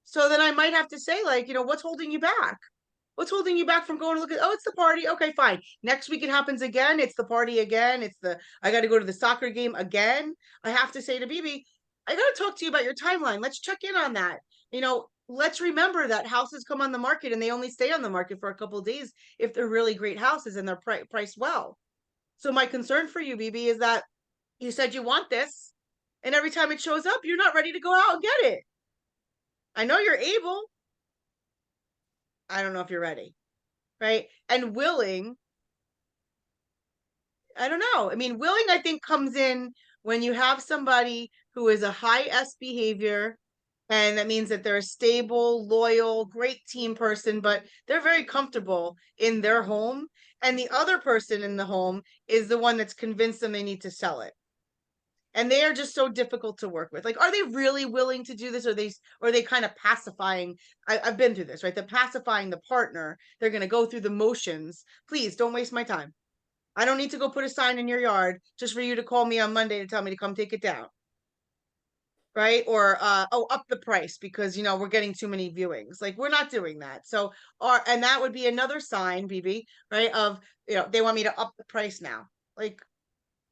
So then I might have to say, like, what's holding you back? What's holding you back from going to look at, oh, it's the party. Okay, fine. Next week it happens again. It's the party again. I got to go to the soccer game again. I have to say to BB, I got to talk to you about your timeline. Let's check in on that. Let's remember that houses come on the market and they only stay on the market for a couple of days if they're really great houses and they're priced well. So my concern for you, BB, is that you said you want this, and every time it shows up, you're not ready to go out and get it. I know you're able. I don't know if you're ready, right? And willing, I don't know. I mean, willing, I think, comes in when you have somebody who is a high S behavior, and that means that they're a stable, loyal, great team person, but they're very comfortable in their home. And the other person in the home is the one that's convinced them they need to sell it. And they are just so difficult to work with. Like, are they really willing to do this? Or are they kind of pacifying? I've been through this, right? They're pacifying the partner. They're going to go through the motions. Please don't waste my time. I don't need to go put a sign in your yard just for you to call me on Monday to tell me to come take it down. Right? Or up the price because we're getting too many viewings. Like, we're not doing that. So and that would be another sign, BB, right? Of they want me to up the price now. Like,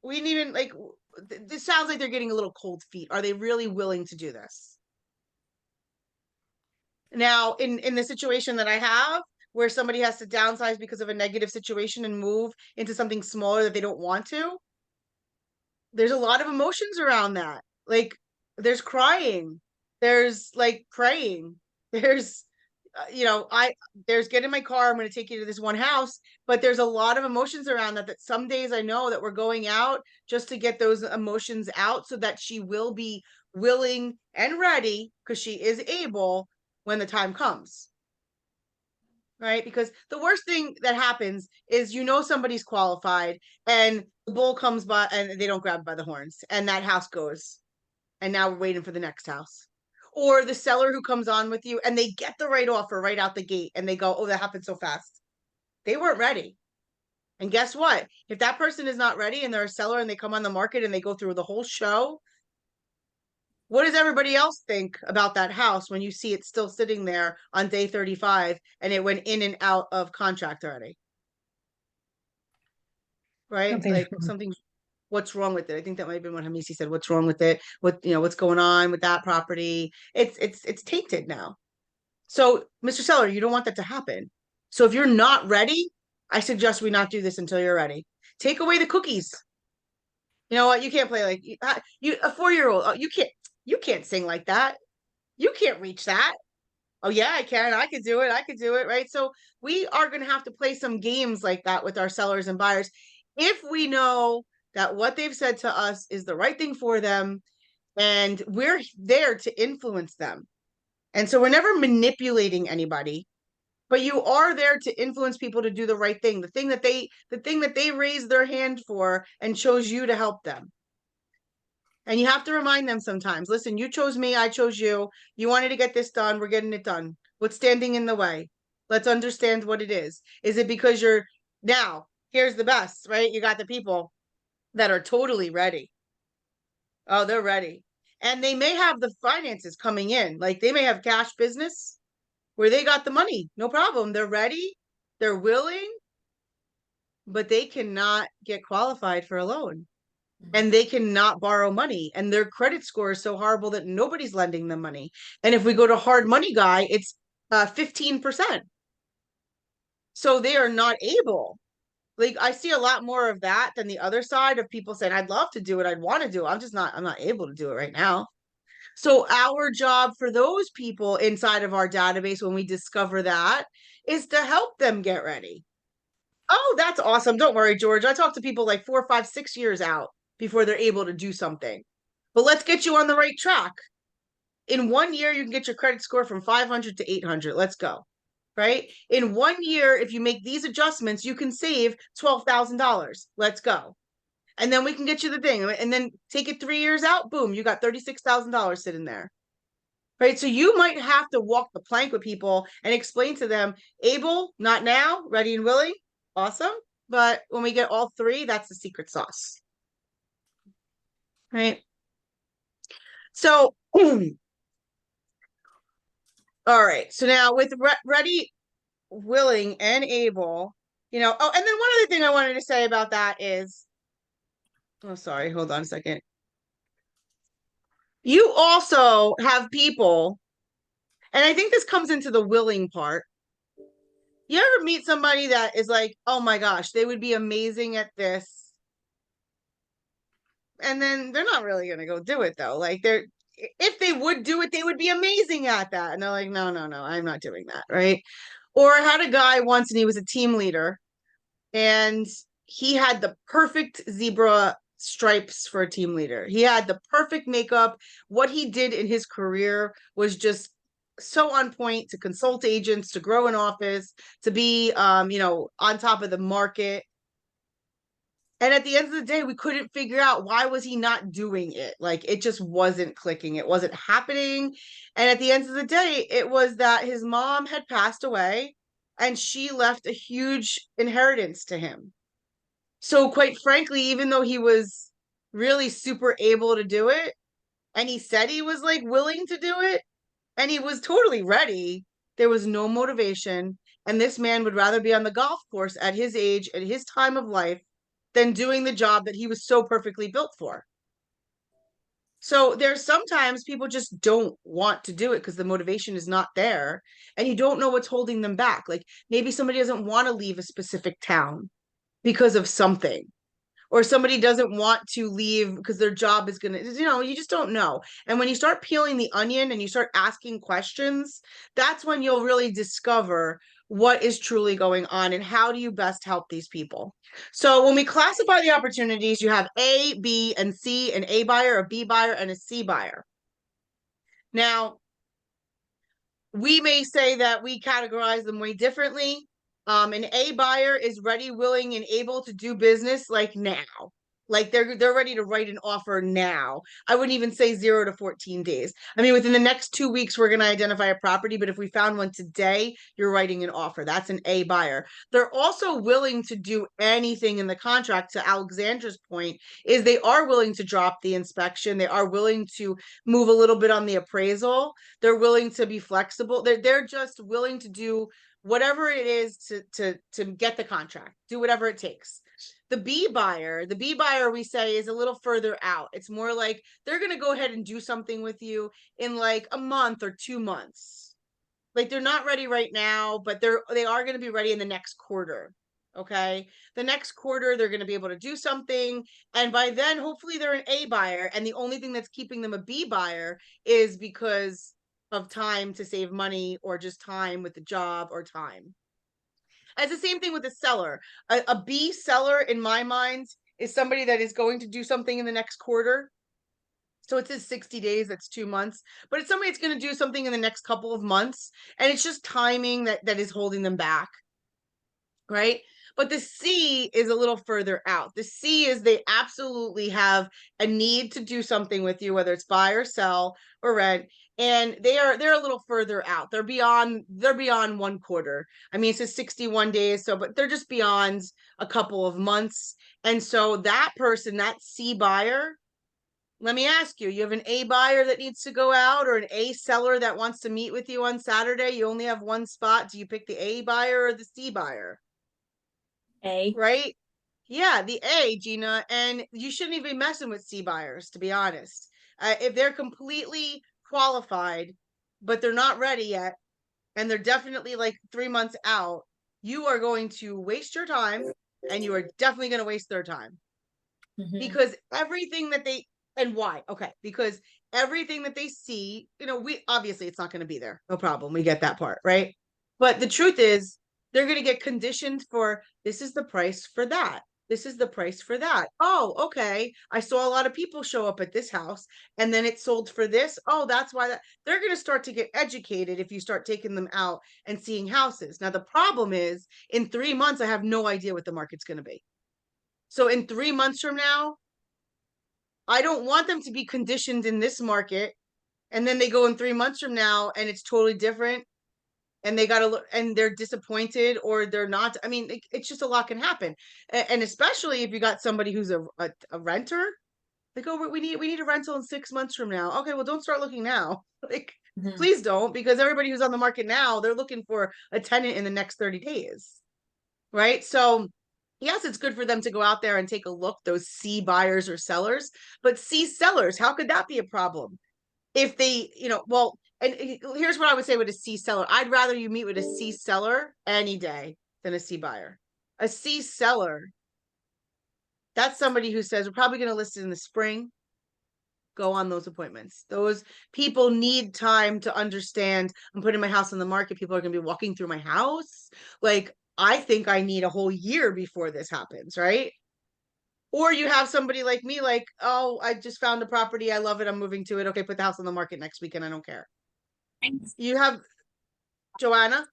we didn't even like this sounds like they're getting a little cold feet. Are they really willing to do this? Now, in the situation that I have where somebody has to downsize because of a negative situation and move into something smaller that they don't want to, there's a lot of emotions around that. Like, there's crying, there's like praying, there's there's get in my car, I'm going to take you to this one house, but there's a lot of emotions around that some days I know that we're going out just to get those emotions out so that she will be willing and ready because she is able when the time comes. Right? Because the worst thing that happens is somebody's qualified and the bull comes by and they don't grab by the horns and that house goes. And now we're waiting for the next house. Or the seller who comes on with you and they get the right offer right out the gate and they go, oh, that happened so fast. They weren't ready. And guess what? If that person is not ready and they're a seller and they come on the market and they go through the whole show, what does everybody else think about that house when you see it still sitting there on day 35 and it went in and out of contract already? Right? Something's what's wrong with it? I think that might have been what Hamisi said. What's wrong with it? What's going on with that property? It's tainted now. So, Mr. Seller, you don't want that to happen. So if you're not ready, I suggest we not do this until you're ready. Take away the cookies. You know what? You can't play like a 4-year-old. Oh, you can't sing like that. You can't reach that. Oh yeah, I can. I could do it. I could do it. Right. So we are going to have to play some games like that with our sellers and buyers if we know that what they've said to us is the right thing for them and we're there to influence them. And so we're never manipulating anybody, but you are there to influence people to do the right thing, the thing that they raised their hand for and chose you to help them. And you have to remind them sometimes, listen, you chose me, I chose you. You wanted to get this done, we're getting it done. What's standing in the way? Let's understand what it is. Is it because now, here's the best, right? You got the people that are totally ready. Oh, they're ready. And they may have the finances coming in. Like, they may have cash business where they got the money. No problem. They're ready. They're willing, but they cannot get qualified for a loan. And they cannot borrow money. And their credit score is so horrible that nobody's lending them money. And if we go to Hard Money Guy, it's 15%. So they are not able. Like, I see a lot more of that than the other side of people saying, I'd love to do it. I'd want to do it. I'm not able to do it right now. So our job for those people inside of our database, when we discover that, is to help them get ready. Oh, that's awesome. Don't worry, George. I talk to people like 4, 5, 6 years out before they're able to do something. But let's get you on the right track. In 1 year, you can get your credit score from 500 to 800. Let's go. Right? In 1 year, if you make these adjustments, you can save $12,000. Let's go. And then we can get you the thing. And then take it 3 years out, boom, you got $36,000 sitting there. Right? So you might have to walk the plank with people and explain to them, able, not now, ready and willing. Awesome. But when we get all three, that's the secret sauce. Right? So, all right. So now with ready, willing and able, you know. Oh, and then one other thing I wanted to say about that is, oh, sorry, hold on a second. You also have people, and I think this comes into the willing part. You ever meet somebody that is like, oh my gosh, they would be amazing at this, and then they're not really gonna go do it though. Like they're, if they would do it, they would be amazing at that. And they're like, no, no, no, I'm not doing that, right? Or I had a guy once and he was a team leader and he had the perfect zebra stripes for a team leader. He had the perfect makeup. What he did in his career was just so on point to consult agents, to grow an office, to be you know, on top of the market. And at the end of the day, we couldn't figure out why was he not doing it. Like it just wasn't clicking. It wasn't happening. And at the end of the day, it was that his mom had passed away and she left a huge inheritance to him. So quite frankly, even though he was really super able to do it, and he said he was like willing to do it, and he was totally ready, there was no motivation. And this man would rather be on the golf course at his age, at his time of life, than doing the job that he was so perfectly built for. So there's sometimes people just don't want to do it because the motivation is not there and you don't know what's holding them back. Like maybe somebody doesn't want to leave a specific town because of something, or somebody doesn't want to leave because their job is going to, you know, you just don't know. And when you start peeling the onion and you start asking questions, that's when you'll really discover what is truly going on and how do you best help these people. So when we classify the opportunities, you have A, B, and C, an A buyer, a B buyer, and a C buyer. Now, we may say that we categorize them way differently. An A buyer is ready, willing, and able to do business like now. Like they're ready to write an offer now. I wouldn't even say 0 to 14 days. I mean, within the next 2 weeks, we're going to identify a property, but if we found one today, you're writing an offer. That's an A buyer. They're also willing to do anything in the contract. To Alexandra's point, is they are willing to drop the inspection. They are willing to move a little bit on the appraisal. They're willing to be flexible. They're just willing to do whatever it is to get the contract, do whatever it takes. The B buyer we say is a little further out. It's more like they're going to go ahead and do something with you in like a month or 2 months. Like they're not ready right now, but they are going to be ready in the next quarter. Okay. The next quarter, they're going to be able to do something. And by then, hopefully they're an A buyer. And the only thing that's keeping them a B buyer is because of time to save money, or just time with the job, or time. It's the same thing with a seller. A B seller, in my mind, is somebody that is going to do something in the next quarter. So it says 60 days, that's 2 months, but it's somebody that's going to do something in the next couple of months. And it's just timing that is holding them back. Right. But the C is a little further out. The C is they absolutely have a need to do something with you, whether it's buy or sell or rent. And they're a little further out. They're beyond 1 quarter. I mean, it says 61 days. So, but they're just beyond a couple of months. And so that person, that C buyer, let me ask you, you have an A buyer that needs to go out, or an A seller that wants to meet with you on Saturday. You only have one spot. Do you pick the A buyer or the C buyer? A. Right? Yeah, the A, Gina. And you shouldn't even be messing with C buyers, to be honest. If they're completely qualified, but they're not ready yet, and they're definitely like 3 months out, you are going to waste your time, and you are definitely going to waste their time. Because everything that they, and why? Okay, because everything that they see, you know, we obviously it's not going to be there. No problem. We get that part, right? But the truth is, they're going to get conditioned for this is the price for that. This is the price for that. Oh, okay. I saw a lot of people show up at this house and then it sold for this. Oh, that's why that they're going to start to get educated if you start taking them out and seeing houses. Now, the problem is in 3 months, I have no idea what the market's going to be. So in 3 months from now, I don't want them to be conditioned in this market. And then they go in 3 months from now and it's totally different. And they got to look and they're disappointed or they're not. I mean, it's just a lot can happen. And especially if you got somebody who's a renter, they go, we need a rental in 6 months from now. Okay, well, don't start looking now. Like, Mhm. Please don't, because everybody who's on the market now, they're looking for a tenant in the next 30 days. Right? So yes, it's good for them to go out there and take a look, those C buyers or sellers, but C sellers, how could that be a problem? If they, well, and here's what I would say with a C seller. I'd rather you meet with a C seller any day than a C buyer. A C seller, that's somebody who says, we're probably going to list it in the spring. Go on those appointments. Those people need time to understand, I'm putting my house on the market. People are going to be walking through my house. Like, I think I need a whole year before this happens, right? Or you have somebody like me, like, oh, I just found a property. I love it. I'm moving to it. Okay, put the house on the market next weekend. I don't care. You have Joanna?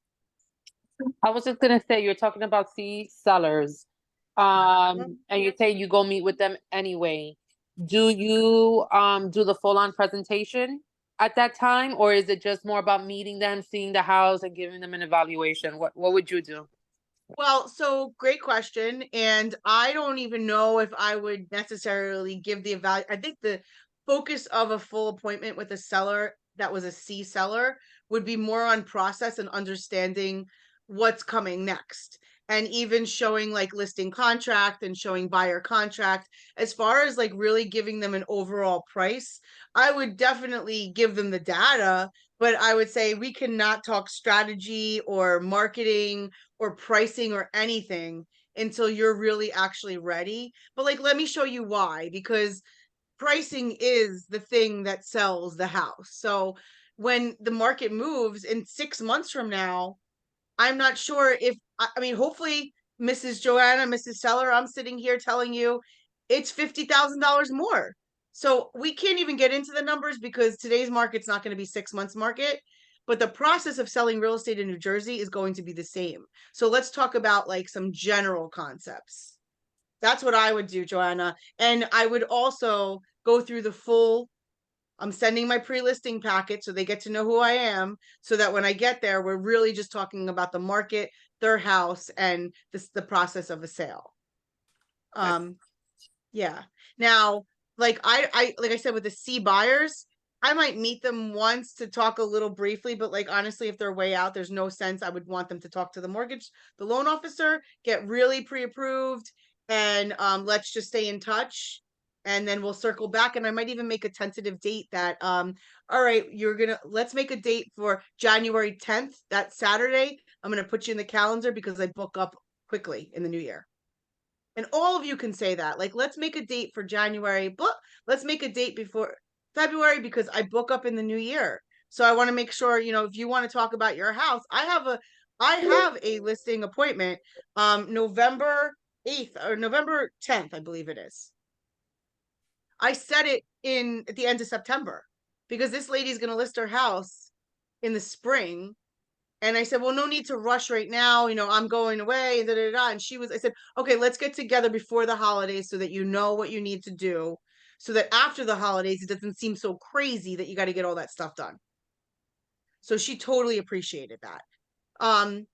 I was just gonna say, you're talking about C sellers, and you say you go meet with them anyway. Do you do the full-on presentation at that time, or is it just more about meeting them, seeing the house, and giving them an evaluation? What would you do? Well, so great question. And I don't even know if I would necessarily give the evaluation. I think the focus of a full appointment with a seller that was a C seller would be more on process and understanding what's coming next. And even showing like listing contract and showing buyer contract. As far as like really giving them an overall price, I would definitely give them the data, but I would say we cannot talk strategy or marketing or pricing or anything until you're really actually ready. But like, let me show you why, because pricing is the thing that sells the house. So when the market moves in 6 months from now, I'm not sure if, I mean, hopefully, Mrs. Joanna, Mrs. Seller, I'm sitting here telling you it's $50,000 more. So we can't even get into the numbers because today's market's not going to be 6 months market, but the process of selling real estate in New Jersey is going to be the same. So let's talk about like some general concepts. That's what I would do, Joanna. And I would also go through the full, I'm sending my pre-listing packet so they get to know who I am, so that when I get there, we're really just talking about the market, their house, and the process of a sale. Yeah. Now, like like I said, with the C buyers, I might meet them once to talk a little briefly, but like honestly, if they're way out, there's no sense. I would want them to talk to the loan officer, get really pre-approved, and let's just stay in touch. And then we'll circle back. And I might even make a tentative date that all right, let's make a date for January 10th, that Saturday. I'm gonna put you in the calendar because I book up quickly in the new year. And all of you can say that. Like, let's make a date for January, but let's make a date before February because I book up in the new year. So I want to make sure, if you want to talk about your house, I have a listing appointment November 8th or November 10th, I believe it is. I set it in at the end of September because this lady's going to list her house in the spring. And I said, well, no need to rush right now. I'm going away. Da, da, da. And I said, okay, let's get together before the holidays so that you know what you need to do. So that after the holidays, it doesn't seem so crazy that you got to get all that stuff done. So she totally appreciated that.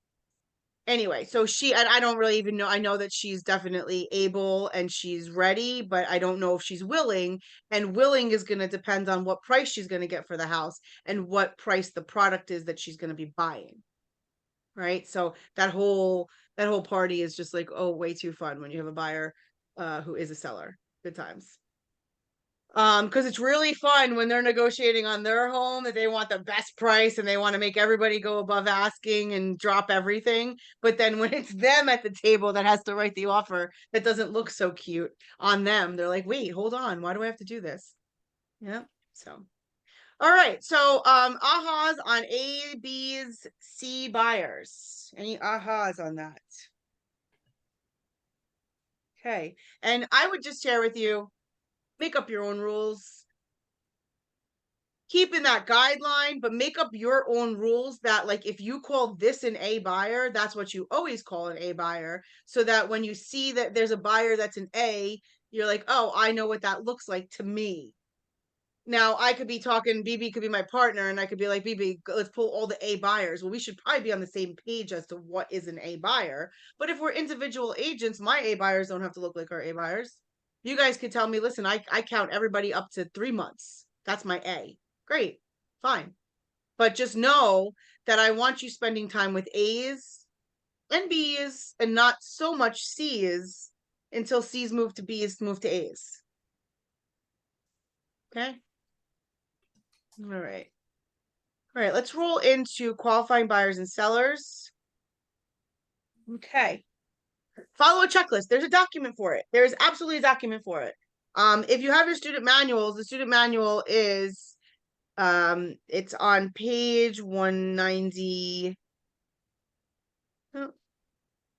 Anyway, so I don't really even know. I know that she's definitely able and she's ready, but I don't know if she's willing. And willing is going to depend on what price she's going to get for the house and what price the product is that she's going to be buying. Right. So that whole party is just like, oh, way too fun when you have a buyer who is a seller. Good times. Because it's really fun when they're negotiating on their home that they want the best price and they want to make everybody go above asking and drop everything. But then when it's them at the table that has to write the offer that doesn't look so cute on them, they're like, wait, hold on, why do I have to do this? Yeah. So all right. So ahas on A, B's, C buyers. Any ahas on that? Okay. And I would just share with you, make up your own rules. Keep in that guideline, but make up your own rules that like if you call this an A buyer, that's what you always call an A buyer. So that when you see that there's a buyer that's an A, you're like, oh, I know what that looks like to me. Now I could be talking, BB could be my partner, and I could be like, BB, let's pull all the A buyers. Well, we should probably be on the same page as to what is an A buyer. But if we're individual agents, my A buyers don't have to look like our A buyers. You guys could tell me, listen, I count everybody up to 3 months. That's my A. Great, fine. but just know that I want you spending time with A's and B's and not so much C's until C's move to B's, move to A's. Okay. All right. All right, let's roll into qualifying buyers and sellers. Okay. Follow a checklist. There's a document for it. There's absolutely a document for it. If you have your student manuals, the student manual is it's on page 190,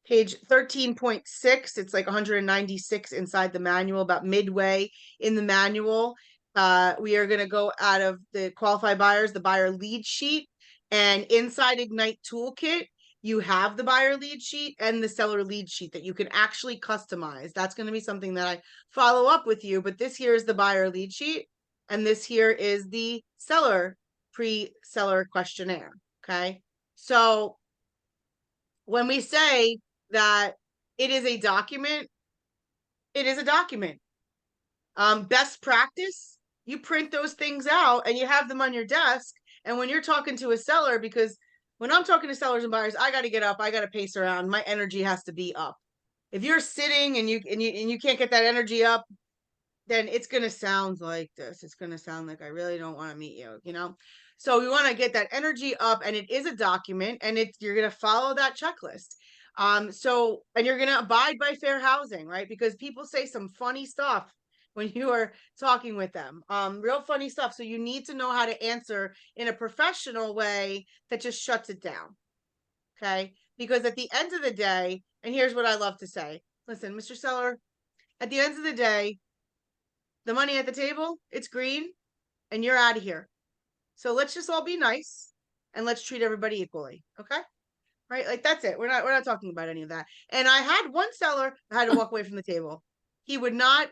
page 13.6. It's like 196 inside the manual, about midway in the manual. We are going to go out of the qualified buyers, the buyer lead sheet, and inside Ignite Toolkit, you have the buyer lead sheet and the seller lead sheet that you can actually customize. That's going to be something that I follow up with you, but this here is the buyer lead sheet, and this here is the seller pre-seller questionnaire. Okay. So when we say that it is a document, it is a document. Best practice, you print those things out and you have them on your desk. And when you're talking to a seller, because when I'm talking to sellers and buyers, I got to get up, I got to pace around. My energy has to be up. If you're sitting and you can't get that energy up, then it's going to sound like this. It's going to sound like I really don't want to meet you, you know? So we want to get that energy up, and it is a document, and you're going to follow that checklist. And you're going to abide by fair housing, right? Because people say some funny stuff when you are talking with them, real funny stuff. So you need to know how to answer in a professional way that just shuts it down. Okay. Because at the end of the day, and here's what I love to say, listen, Mr. Seller, at the end of the day, the money at the table, it's green, and you're out of here. So let's just all be nice and let's treat everybody equally. Okay. Right. Like that's it. We're not talking about any of that. And I had one seller that had to walk away from the table. He would not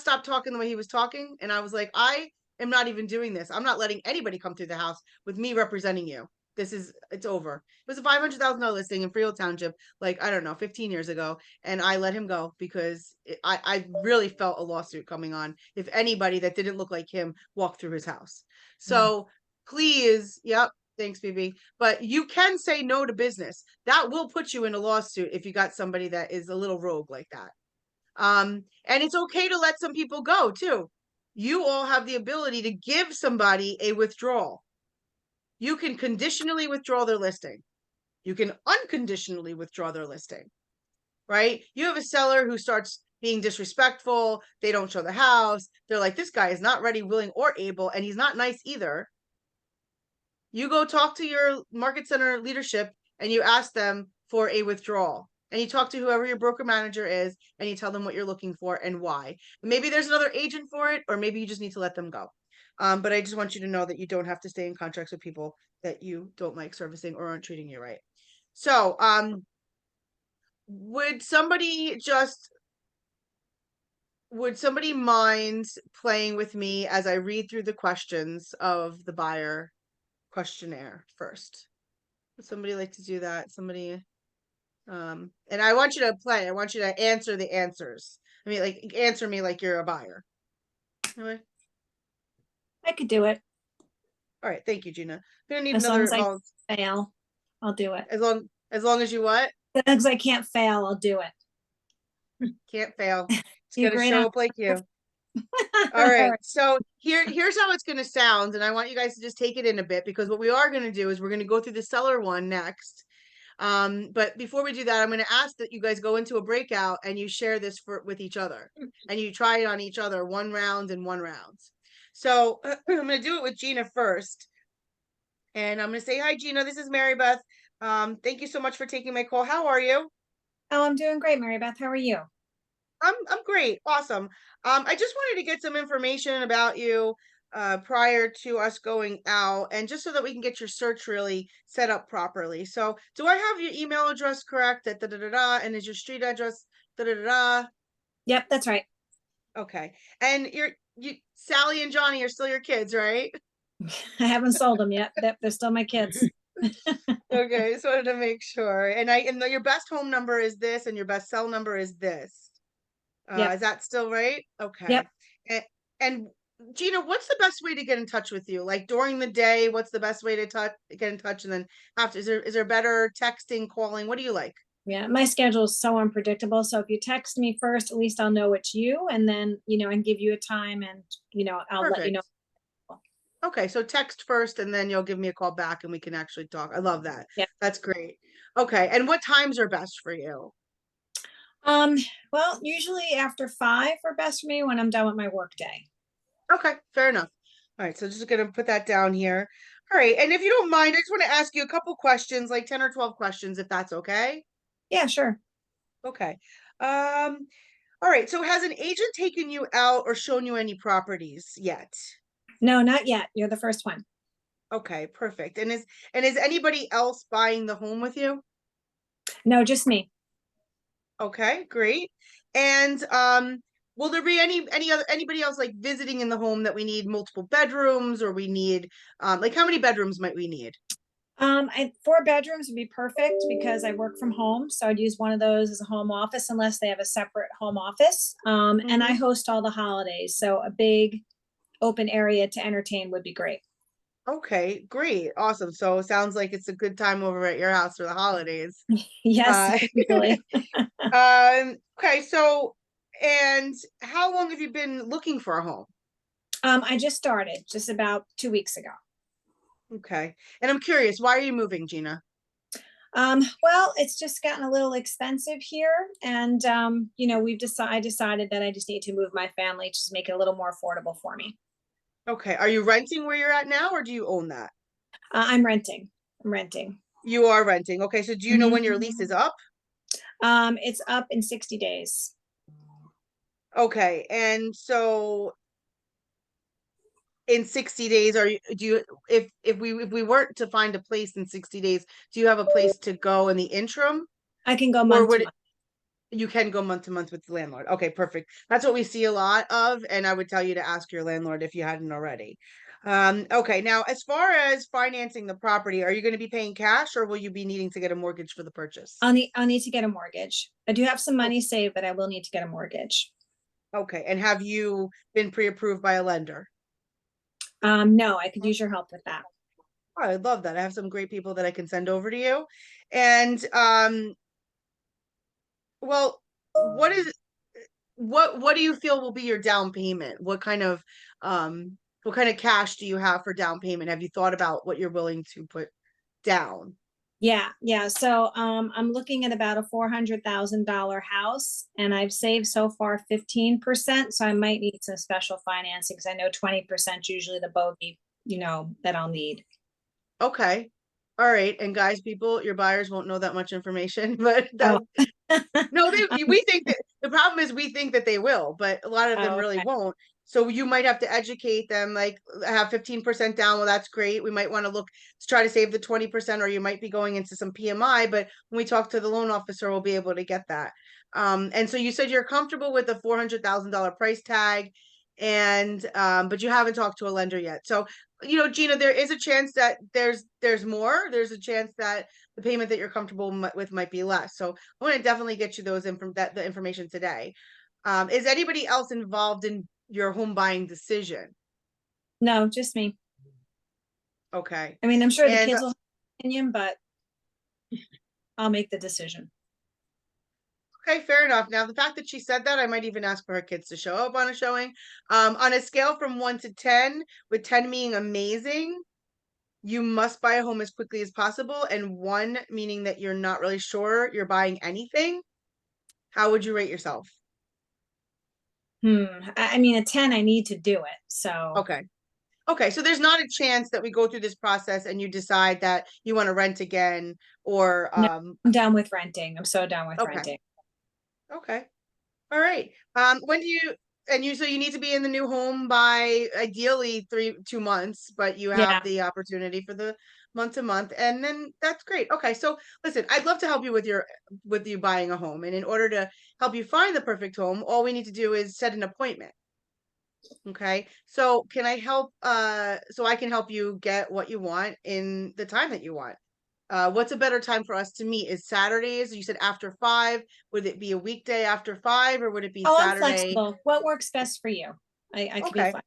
stop talking the way he was talking. And I was like, I am not even doing this. I'm not letting anybody come through the house with me representing you. It's over. It was a $500,000 listing in Freehold Township, like, I don't know, 15 years ago. And I let him go because I really felt a lawsuit coming on if anybody that didn't look like him walked through his house. So please, yep. Thanks, BB. But you can say no to business. That will put you in a lawsuit if you got somebody that is a little rogue like that. And it's okay to let some people go too. You all have the ability to give somebody a withdrawal. You can conditionally withdraw their listing. You can unconditionally withdraw their listing, right? You have a seller who starts being disrespectful. They don't show the house. They're like, this guy is not ready, willing, or able, and he's not nice either. You go talk to your market center leadership and you ask them for a withdrawal, and you talk to whoever your broker manager is and you tell them what you're looking for and why. Maybe there's another agent for it, or maybe you just need to let them go. But I just want you to know that you don't have to stay in contracts with people that you don't like servicing or aren't treating you right. So, would somebody mind playing with me as I read through the questions of the buyer questionnaire first? Would somebody like to do that? Somebody, and I want you to play. I want you to answer the answers. I mean, like, answer me like you're a buyer. Anyway. I could do it. All right, thank you, Gina. I'm gonna need As long another. as I fail, I'll do it. As long as you what? As long as I can't fail, I'll do it. Can't fail. It's You're gonna great show on- up like you. All right, so here's how it's gonna sound, and I want you guys to just take it in a bit, because what we are gonna do is we're gonna go through the seller one next. But before we do that, I'm gonna ask that you guys go into a breakout and you share this with each other, and you try it on each other, one round and one round. So I'm gonna do it with Gina first, and I'm gonna say, hi, Gina. This is Mary Beth. Thank you so much for taking my call. How are you? Oh, I'm doing great, Mary Beth. How are you? I'm great. Awesome. I just wanted to get some information about you prior to us going out, and just so that we can get your search really set up properly. So do I have your email address correct at and is your street address Yep, that's right. Okay. And Sally and Johnny are still your kids, right? I haven't sold them yet. They're still my kids. Okay, just wanted to make sure. And your best home number is this, and your best cell number is this. Yep. Is that still right? Okay. Yep. And Gina, what's the best way to get in touch with you? Like during the day, what's the best way to get in touch? And then after, is there better texting, calling? What do you like? Yeah, my schedule is so unpredictable. So if you text me first, at least I'll know it's you, and then, and give you a time, and, I'll let you know. Perfect. Okay, so text first and then you'll give me a call back and we can actually talk. I love that. Yeah. That's great. Okay, and what times are best for you? Um, well, usually after 5 are best for me when I'm done with my work day. Okay, fair enough. All right, so just gonna put that down here. All right, and if you don't mind, I just want to ask you a couple questions, like 10 or 12 questions, if that's okay. Yeah, sure. Okay. All right, so has an agent taken you out or shown you any properties yet? No, not yet. You're the first one. Okay, perfect. And is anybody else buying the home with you? No, just me. Okay, great. And will there be anybody else like visiting in the home that we need multiple bedrooms, or we need like how many bedrooms might we need? 4 bedrooms would be perfect because I work from home, so I'd use one of those as a home office unless they have a separate home office. And I host all the holidays, so a big open area to entertain would be great. Okay, great. Awesome. So it sounds like it's a good time over at your house for the holidays. Yes, Uh usually. okay, so and how long have you been looking for a home? I just started just about 2 weeks ago. Okay. And I'm curious, why are you moving, Gina? Well, it's just gotten a little expensive here, and I decided that I just need to move my family to just make it a little more affordable for me. Okay. Are you renting where you're at now, or do you own that? I'm renting. I'm renting. You are renting. Okay. So do you know when your lease is up? It's up in 60 days. Okay. And so in 60 days, if we weren't to find a place in 60 days, do you have a place to go in the interim? I can go Or month would to it, month. you can go month to month with the landlord? Okay, perfect. That's what we see a lot of, and I would tell you to ask your landlord if you hadn't already. Okay, now as far as financing the property, are you going to be paying cash, or will you be needing to get a mortgage for the purchase? I'll need to get a mortgage. I do have some Oh, money saved, but I will need to get a mortgage. okay, and have you been pre-approved by a lender? No, I could use your help with that. Oh, I love that. I have some great people that I can send over to you. And well, what is what do you feel will be your down payment? What kind of cash do you have for down payment? Have you thought about what you're willing to put down? Yeah, yeah. So I'm looking at about a $400,000 house, and I've saved so far 15%. So I might need some special financing because I know 20% usually the bogey, that I'll need. Okay. All right. And guys, people, your buyers won't know that much information, but Oh, no, we think that the problem is we think that they will, but a lot of them oh, really okay. won't. So you might have to educate them, like have 15% down. Well, that's great. We might want to look to try to save the 20%, or you might be going into some PMI, but when we talk to the loan officer, we'll be able to get that. And so you said you're comfortable with the $400,000 price tag, and but you haven't talked to a lender yet. So, Gina, there is a chance that there's more. There's a chance that the payment that you're comfortable with might be less. So I want to definitely get you the information today. Is anybody else involved in your home buying decision? No, just me. Okay. I mean, I'm sure the And kids will have an opinion, but I'll make the decision. okay, fair enough. Now, the fact that she said that, I might even ask for her kids to show up on a showing. On a scale from 1 to 10, with 10 being amazing, you must buy a home as quickly as possible, and 1 meaning that you're not really sure you're buying anything. How would you rate yourself? I mean, a 10, I need to do it. So Okay. Okay, so there's not a chance that we go through this process and you decide that you want to rent again, or no, I'm done with renting. I'm so done with okay. renting. Okay. All right. When do you so you need to be in the new home by ideally 2 months, but you Yeah. have the opportunity for the month to month, and then that's great. Okay, so listen, I'd love to help you with you buying a home, and in order to help you find the perfect home, all we need to do is set an appointment. Okay. So can I help so I can help you get what you want in the time that you want? What's a better time for us to meet? Is Saturdays? You said after 5. Would it be a weekday after 5, or would it be Oh, I'm Saturday? flexible. What works best for you? I could be Okay. flexible.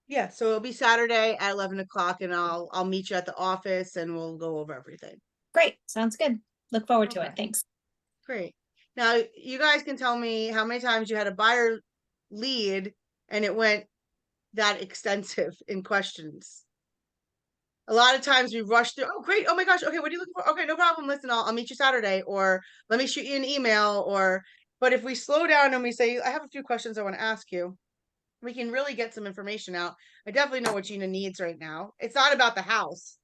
Yeah, so it'll be Saturday at 11 o'clock and I'll meet you at the office and we'll go over everything. Great, sounds good. Look forward to it. Okay. Thanks. Great. Now, you guys can tell me how many times you had a buyer lead and it went that extensive in questions. A lot of times we rush through, oh, great. Oh my gosh. Okay, what are you looking for? Okay, no problem. Listen, I'll meet you Saturday, or let me shoot you an email, but if we slow down and we say, I have a few questions I want to ask you, we can really get some information out. I definitely know what Gina needs right now. It's not about the house,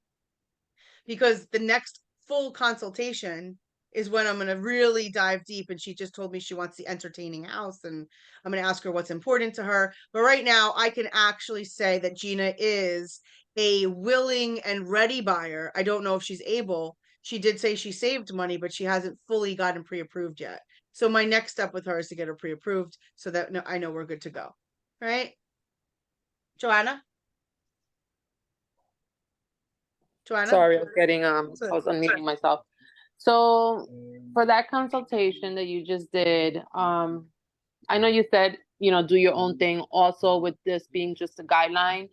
because the next full consultation is when I'm going to really dive deep. And she just told me she wants the entertaining house, and I'm going to ask her what's important to her. But right now, I can actually say that Gina is a willing and ready buyer. I don't know if she's able. She did say she saved money, but she hasn't fully gotten pre-approved yet. So my next step with her is to get her pre-approved so that I know we're good to go. Right? Joanna? Joanna? Sorry, I was getting, I Sorry. was unmuting myself. So for that consultation that you just did, I know you said, you know, do your own thing also with this being just a guideline.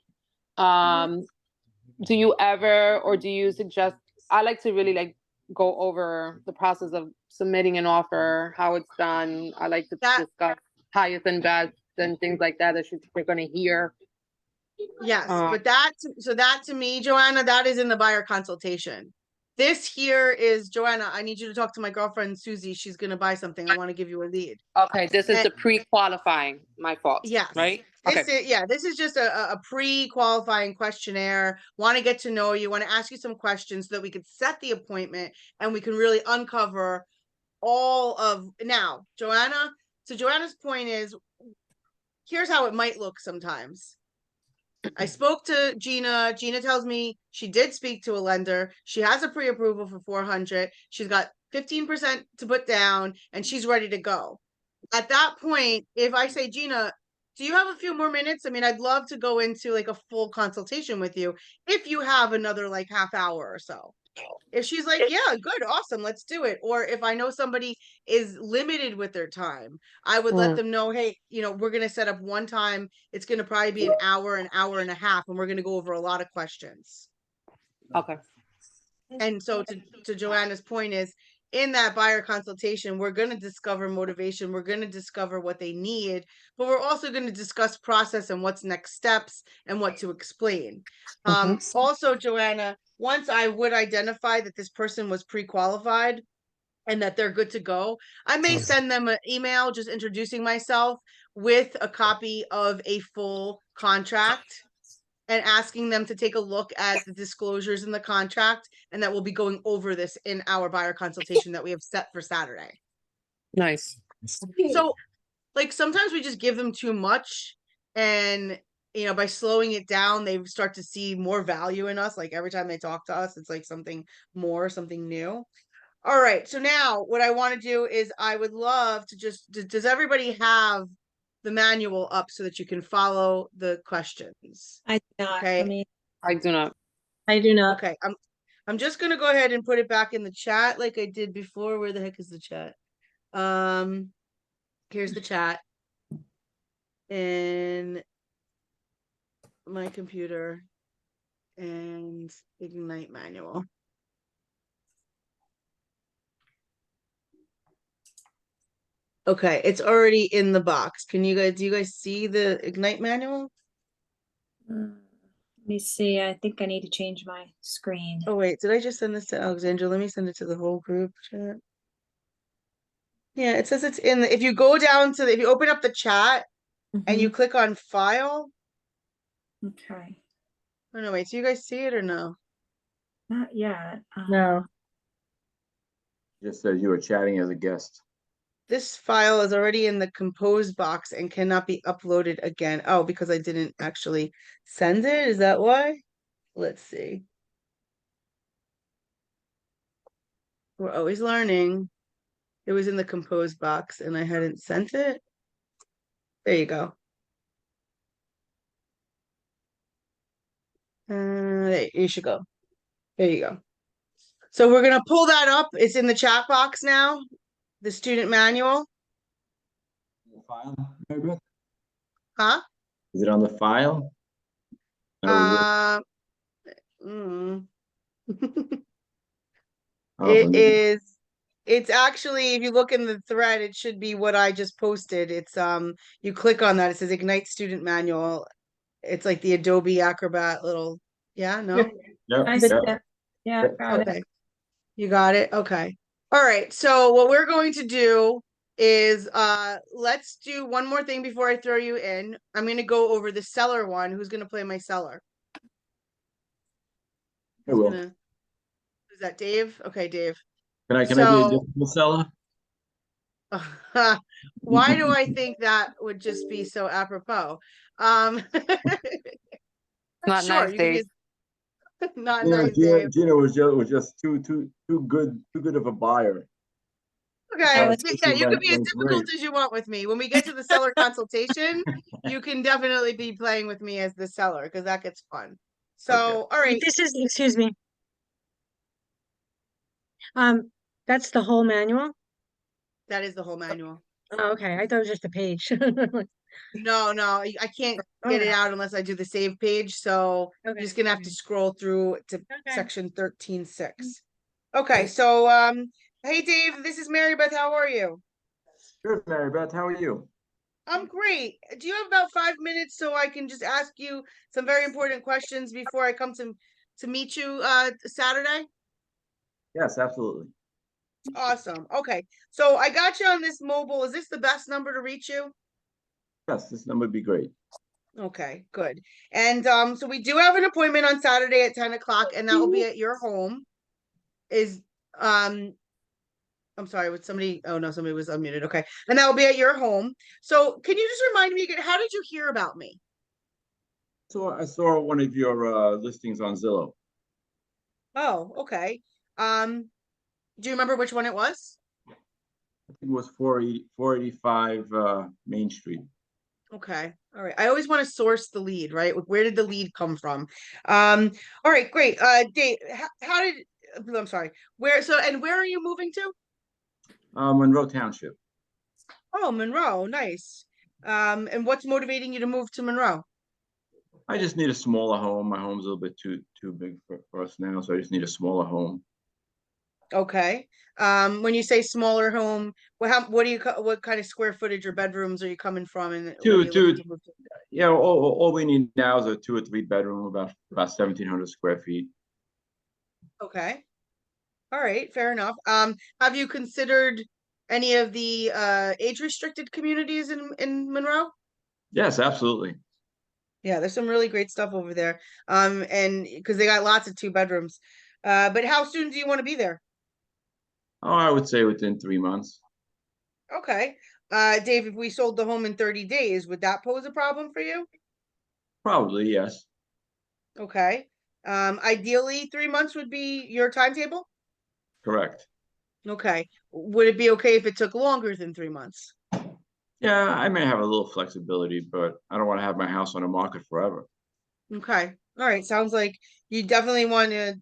Do you ever, or do you suggest, I like to really like go over the process of submitting an offer, how it's done. I like to That- discuss highest and best and things like that they're gonna hear. Yes, but that to me, Joanna, that is in the buyer consultation. This here is, Joanna, I need you to talk to my girlfriend Susie. She's gonna buy something. I want to give you a lead. Okay, this is And- the pre-qualifying, my fault. Yes. Right? This is, yeah, this is just a pre-qualifying questionnaire. Want to get to know you, want to ask you some questions so that we could set the appointment and we can really uncover all of now, Joanna. So Joanna's point is, here's how it might look sometimes. I spoke to Gina. Gina tells me she did speak to a lender. She has a pre-approval for 400. She's got 15% to put down and she's ready to go. At that point, if I say, Gina, do you have a few more minutes? I mean, I'd love to go into like a full consultation with you if you have another like half hour or so. If she's like, yeah, good, awesome, let's do it. Or if I know somebody is limited with their time, I would let them know, hey, we're going to set up one time. It's going to probably be an hour and a half, and we're going to go over a lot of questions. Okay. And so to Joanna's point is, in that buyer consultation, we're going to discover motivation. We're going to discover what they need, but we're also going to discuss process and what's next steps and what to explain. Also, Joanna, once I would identify that this person was pre-qualified and that they're good to go, I may send them an email just introducing myself with a copy of a full contract and asking them to take a look at the disclosures in the contract, and that we'll be going over this in our buyer consultation that we have set for Saturday. Nice. So, like, sometimes we just give them too much, and by slowing it down, they start to see more value in us. Like every time they talk to us, it's like something more, something new. All right, so now what I want to do is I would love to does everybody have the manual up so that you can follow the questions? I do not. Okay. Let me, I do not. I do not. Okay, I'm just gonna go ahead and put it back in the chat like I did before. Where the heck is the chat? Here's the chat in my computer and Ignite manual. Okay, it's already in the box. Do you guys see the Ignite manual? Let me see. I think I need to change my screen. Oh wait, did I just send this to Alexandra? Let me send it to the whole group chat. Yeah, it says it's in if you go down to if you open up the chat and you click on file. Okay. Oh no, wait, do you guys see it or no? Not yet. No. Just says you were chatting as a guest. This file is already in the compose box and cannot be uploaded again. Oh, because I didn't actually send it? Is that why? Let's see. We're always learning. It was in the compose box and I hadn't sent it. There you go. There you should go. There you go. So we're gonna pull that up. It's in the chat box now. The student manual. The file, Mary Beth? Huh? Is it on the file? No, mm. oh, It but is, it's actually, if you look in the thread, it should be what I just posted. It's, you click on that, it says Ignite Student Manual. It's like the Adobe Acrobat little, yeah, no? Yep, I see yep. it. Yeah, got it. Okay, you got it? Okay. All right, so what we're going to do is, let's do one more thing before I throw you in. I'm gonna go over the seller one. Who's gonna play my seller? I Who's will. gonna, is that Dave? Okay, Dave. Can I be a So, different seller? why do I think that would just be so apropos? Um, Not sure, nice, you can be Dave. not Gina, nice, Dave. Gina was just too good of a buyer. Okay, let's- yeah, you can be as Went difficult great. as you want with me. When we get to the seller consultation, you can definitely be playing with me as the seller because that gets fun. So, all right, This is, excuse me. That's the whole manual? that is the whole manual. Oh, okay. I thought it was just a page. No, I can't All get it right. out unless I do the save page. So you're Okay, just gonna have okay. to scroll through to Okay. section 13.6. Okay, so hey Dave, this is Mary Beth. How are you? Good, Mary Beth, how are you? I'm great. Do you have about 5 minutes so I can just ask you some very important questions before I come to meet you Saturday? Yes, absolutely. Awesome. Okay. So I got you on this mobile. Is this the best number to reach you? Yes, this number would be great. Okay, good. And so we do have an appointment on Saturday at 10 o'clock, and that will be at your home. Is I'm sorry, with somebody, oh no, somebody was unmuted. Okay. And that will be at your home. So can you just remind me again, how did you hear about me? So I saw one of your listings on Zillow. Oh, okay. Do you remember which one it was? I think it was 485 Main Street. Okay. All right. I always want to source the lead, right? Where did the lead come from? All right, great. Dave, how did, I'm sorry. Where are you moving to? Monroe Township. Oh, Monroe. Nice. And what's motivating you to move to Monroe? I just need a smaller home. My home's a little bit too big for us now, so I just need a smaller home. Okay. When you say smaller home, what kind of square footage or bedrooms are you coming from and when you're looking to move to? Yeah, all we need now is a 2 or 3 bedroom, about 1,700 square feet. Okay. All right, fair enough. Have you considered any of the age restricted communities in Monroe? Yes, absolutely. Yeah, there's some really great stuff over there. And because they got lots of 2 bedrooms. But how soon do you want to be there? Oh, I would say within 3 months. Okay. Dave, if we sold the home in 30 days, would that pose a problem for you? Probably, yes. Okay. Ideally 3 months would be your timetable? Correct. Okay. Would it be okay if it took longer than 3 months? Yeah, I may have a little flexibility, but I don't want to have my house on the market forever. Okay. All right. Sounds like you definitely want to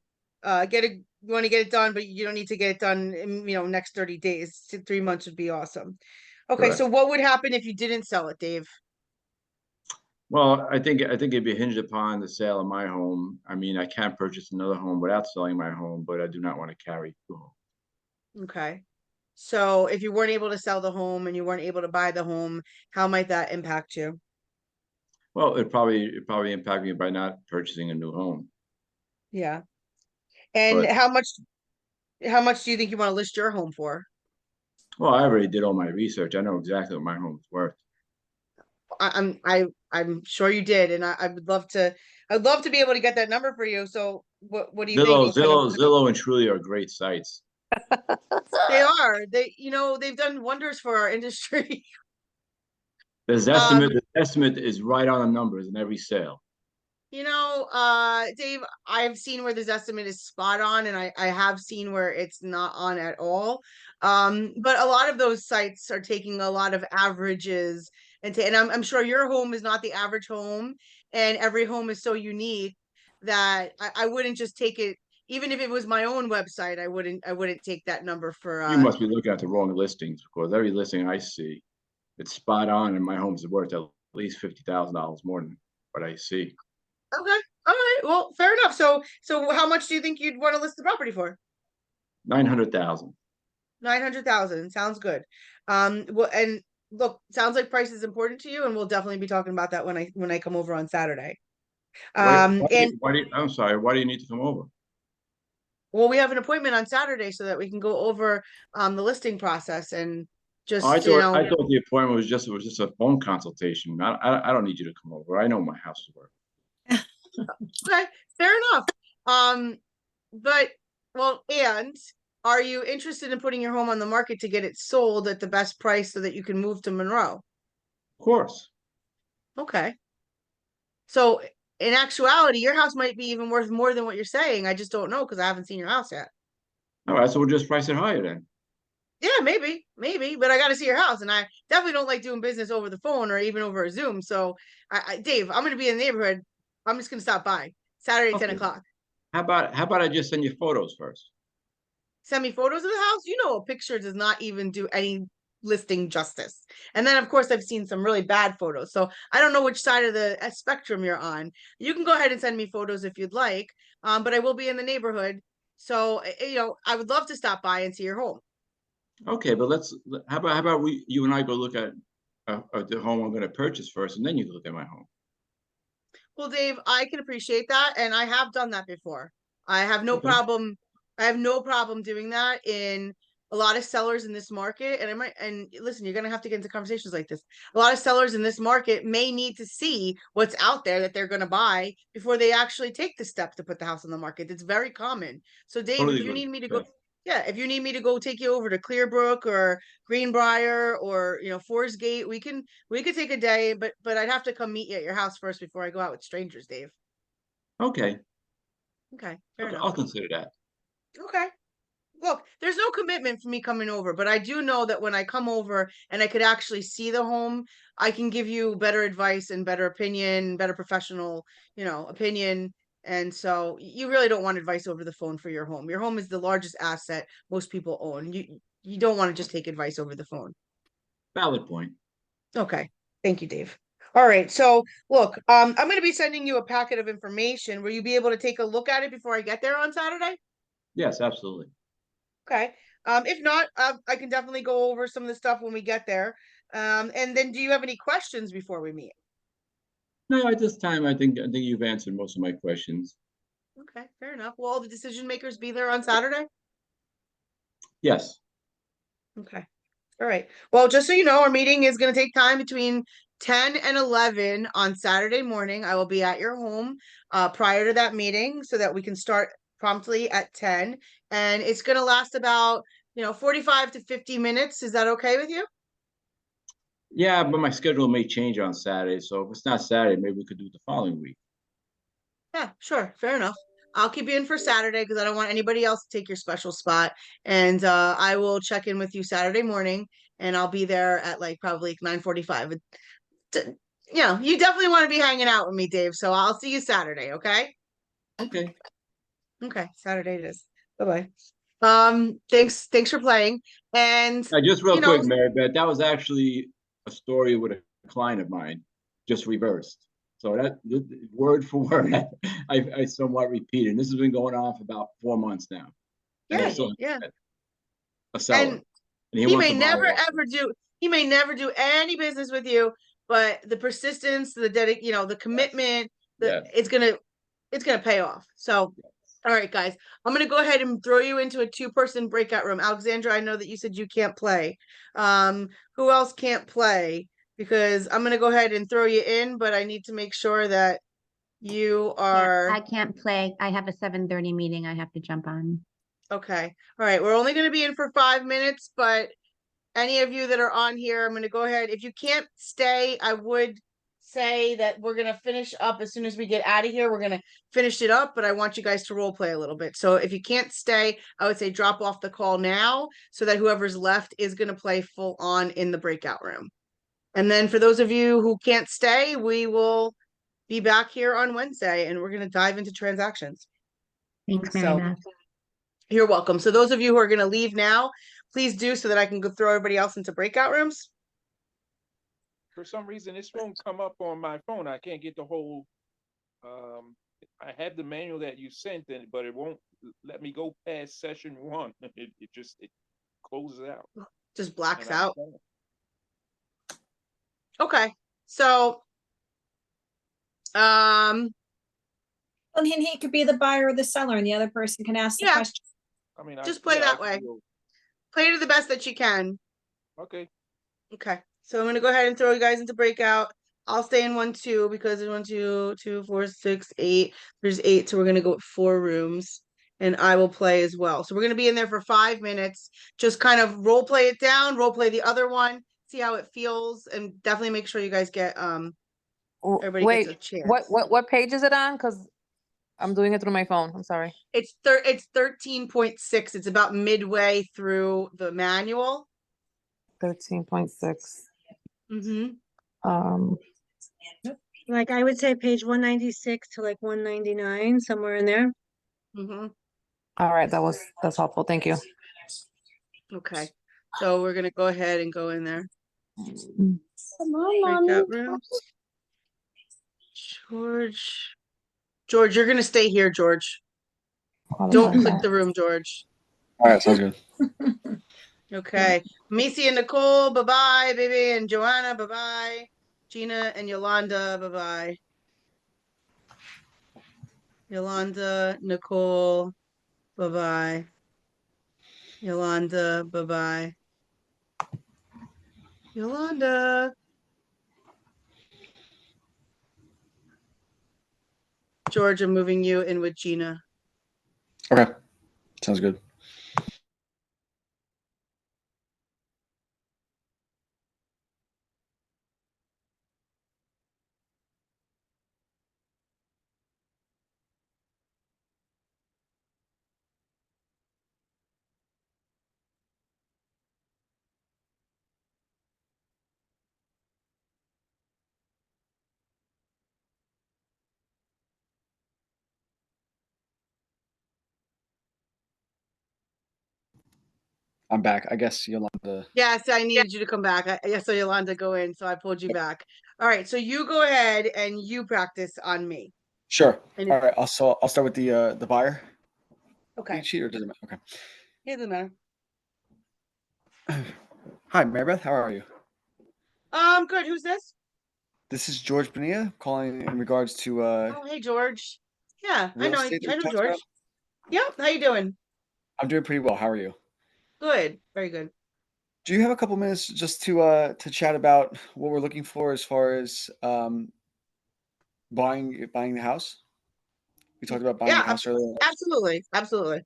you want to get it done, but you don't need to get it done in, next 30 days. 3 months would be awesome. Okay, so Correct. what would happen if you didn't sell it, Dave? Well, I think it'd be hinged upon the sale of my home. I mean, I can't purchase another home without selling my home, but I do not want to carry 2 homes. Okay. So if you weren't able to sell the home and you weren't able to buy the home, how might that impact you? Well, it probably impact me by not purchasing a new home. Yeah. And But how much do you think you want to list your home for? well, I already did all my research. I know exactly what my home's worth. I'm sure you did, and I'd love to be able to get that number for you. So what do you think? What kind of Zillow and Truly are great sites. they are. They've done wonders for our industry. The Um, estimate is right on the numbers in every sale. Dave, I've seen where this estimate is spot on, and I have seen where it's not on at all. But a lot of those sites are taking a lot of averages and I'm sure your home is not the average home, and every home is so unique that I wouldn't just take it, even if it was my own website, I wouldn't take that number for You must be looking at the wrong listings, because every listing I see, it's spot on, and my home's worth at least $50,000 more than what I see. Okay. well, fair enough. So how much do you think you'd want to list the property for? 900,000. 900,000. Sounds good. Well, and look, sounds like price is important to you, and we'll definitely be talking about that when I come over on Saturday. And I'm sorry, why do you need to come over? well, we have an appointment on Saturday so that we can go over the listing process and just, Oh, I you know, thought the appointment was just a phone consultation. I don't need you to come over. I know my house work. okay, fair enough. But well, and are you interested in putting your home on the market to get it sold at the best price so that you can move to Monroe? Of course. Okay. So in actuality, your house might be even worth more than what you're saying. I just don't know because I haven't seen your house yet. All right, so we'll just price it higher then. Yeah, maybe, but I got to see your house, and I definitely don't like doing business over the phone or even over a Zoom. So, Dave, I'm gonna be in the neighborhood. I'm just gonna stop by Saturday, 10 Okay. o'clock. How about I just send you photos first? Send me photos of the house. You know, a picture does not even do any listing justice. And then, of course, I've seen some really bad photos. So I don't know which side of the spectrum you're on. You can go ahead and send me photos if you'd like. But I will be in the neighborhood. So, you know, I would love to stop by and see your home. Okay, but how about you and I go look at the home I'm going to purchase first, and then you can look at my home. Well, Dave, I can appreciate that, and I have done that before. I have no Okay. problem. I have no problem doing that in a lot of sellers in this market. And listen, you're gonna have to get into conversations like this. A lot of sellers in this market may need to see what's out there that they're gonna buy before they actually take the step to put the house on the market. It's very common. So, Dave, Totally if you agree. need me to Yeah. go, yeah, if you need me to go take you over to Clearbrook or Greenbrier or Forest Gate, we could take a day, but I'd have to come meet you at your house first before I go out with strangers, Dave. Okay, Okay, fair I'll enough. consider that. Okay. Look, there's no commitment for me coming over, but I do know that when I come over and I could actually see the home, I can give you better advice and better opinion, better professional, opinion. And so you really don't want advice over the phone for your home. Your home is the largest asset most people own. You don't want to just take advice over the phone. Valid point. Okay. Thank you, Dave. All right. So look, I'm going to be sending you a packet of information. Will you be able to take a look at it before I get there on Saturday? Yes, absolutely. Okay. If not, I can definitely go over some of the stuff when we get there. And then do you have any questions before we meet? No, at this time, I think you've answered most of my questions. Okay, fair enough. Will all the decision makers be there on Saturday? Yes. Okay. All right. Well, just so you know, our meeting is going to take time between 10 and 11 on Saturday morning. I will be at your home prior to that meeting so that we can start promptly at 10. And it's going to last about, 45 to 50 minutes. Is that okay with you? Yeah, but my schedule may change on Saturday, so if it's not Saturday, maybe we could do it the following week. Yeah, sure. Fair enough. I'll keep you in for Saturday because I don't want anybody else to take your special spot. And I will check in with you Saturday morning and I'll be there at like probably 9:45. You definitely want to be hanging out with me, Dave. So I'll see you Saturday, okay? Okay. Okay, Saturday it is. Bye-bye. Thanks for playing. And Just real you know, quick, Mary Beth, that was actually a story with a client of mine, just reversed. So that word for word, I somewhat repeated. This has been going on for about 4 months now. And I yeah, still yeah. a seller, And and he he wants may to buy never it. ever do he may never do any business with you, but the persistence, the commitment, Yes. it's gonna pay off. So all right, guys, I'm gonna go ahead and throw you into a 2-person breakout room. Alexandra, I know that you said you can't play. Who else can't play? Because I'm gonna go ahead and throw you in, but I need to make sure that you are I can't play. I have a 7:30 meeting I have to jump on. okay. All right, we're only gonna be in for 5 minutes, but any of you that are on here, I'm going to go ahead. If you can't stay, I would say that we're going to finish up as soon as we get out of here. We're going to finish it up, but I want you guys to role play a little bit. So if you can't stay, I would say drop off the call now so that whoever's left is going to play full on in the breakout room. And then for those of you who can't stay, we will be back here on Wednesday and we're going to dive into transactions. Thanks, Mary So Beth. you're welcome. So those of you who are going to leave now, please do so that I can go throw everybody else into breakout rooms. For some reason, this won't come up on my phone. I can't get the whole I have the manual that you sent, but it won't let me go past session 1. It closes out. Just blacks and I'm out. done. Okay. So, And he could be the buyer or the seller, and the other person can ask the Yeah. question. I mean, Just play that way. Play to the best that you can. Okay. Okay. So I'm gonna go ahead and throw you guys into breakout. I'll stay in 1-2 because there's 1, 2, 2, 4, 6, 8. There's 8, so we're gonna go with 4 rooms. And I will play as well. So we're gonna be in there for 5 minutes. Just kind of role play it down, role play the other one, see how it feels, and definitely make sure you guys get everybody Wait, gets a chance. what page is it on? Because I'm doing it through my phone. I'm sorry. It's 13.6. It's about midway through the manual. 13.6. Mm-hmm. Like I would say page 196 to like 199, somewhere in there. Mm-hmm. All right, that's helpful. Thank you. Okay. So we're gonna go ahead and go in there. Come on, Breakout mommy. rooms. George, you're gonna stay here, George. Don't click the room, George. All right, sounds good. Okay. Macy and Nicole, bye-bye, baby. And Joanna, bye-bye. Gina and Yolanda, bye-bye. Yolanda, Nicole, bye-bye. Yolanda, bye-bye. Yolanda. George, I'm moving you in with Gina. Okay, sounds good. I'm back. I guess Yolanda. Yes, I needed you to come back. So Yolanda, go in. So I pulled you back. All right. So you go ahead and you practice on me. Sure. And All right. I'll start with the buyer. Okay. Cheat or doesn't matter. Okay. It doesn't matter. Hi, Marybeth. How are you? Good. Who's this? This is George Bonilla calling in regards to Oh, hey, George. Yeah, I real know. estate that I we know talked George. about. Yep. How you doing? I'm doing pretty well. How are you? Good. Very good. Do you have a couple minutes just to chat about what we're looking for as far as buying the house? We talked about buying Yeah, the house earlier. absolutely. Absolutely.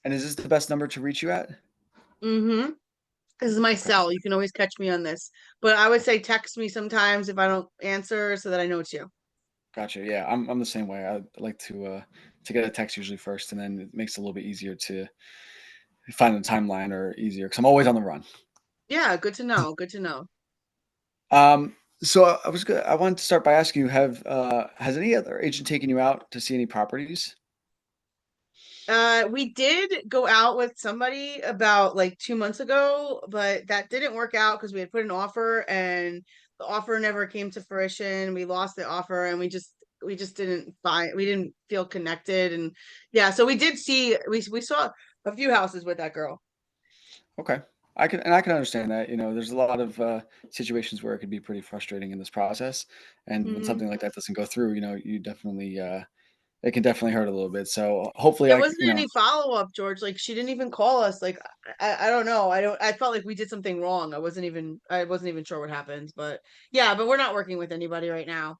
And is this the best number to reach you at? Mm-hmm. This is my Okay. cell. You can always catch me on this. But I would say text me sometimes if I don't answer so that I know it's you. Gotcha. Yeah, I'm the same way. I like to get a text usually first, and then it makes it a little bit easier to find the timeline or easier because I'm always on the run. Yeah, good to know. Good to know. So I wanted to start by asking you, has any other agent taken you out to see any properties? We did go out with somebody about like 2 months ago, but that didn't work out because we had put an offer and the offer never came to fruition. We lost the offer and we just we didn't feel connected. And yeah, so we saw a few houses with that girl. Okay. I can understand that. There's a lot of situations where it could be pretty frustrating in this process, and when Mhm. something like that doesn't go through, you definitely it can definitely hurt a little bit. So hopefully, There wasn't any follow-up, George. Like she didn't even call us. Like I don't know. I felt like we did something wrong. I wasn't even sure what happened. But yeah, but we're not working with anybody right now.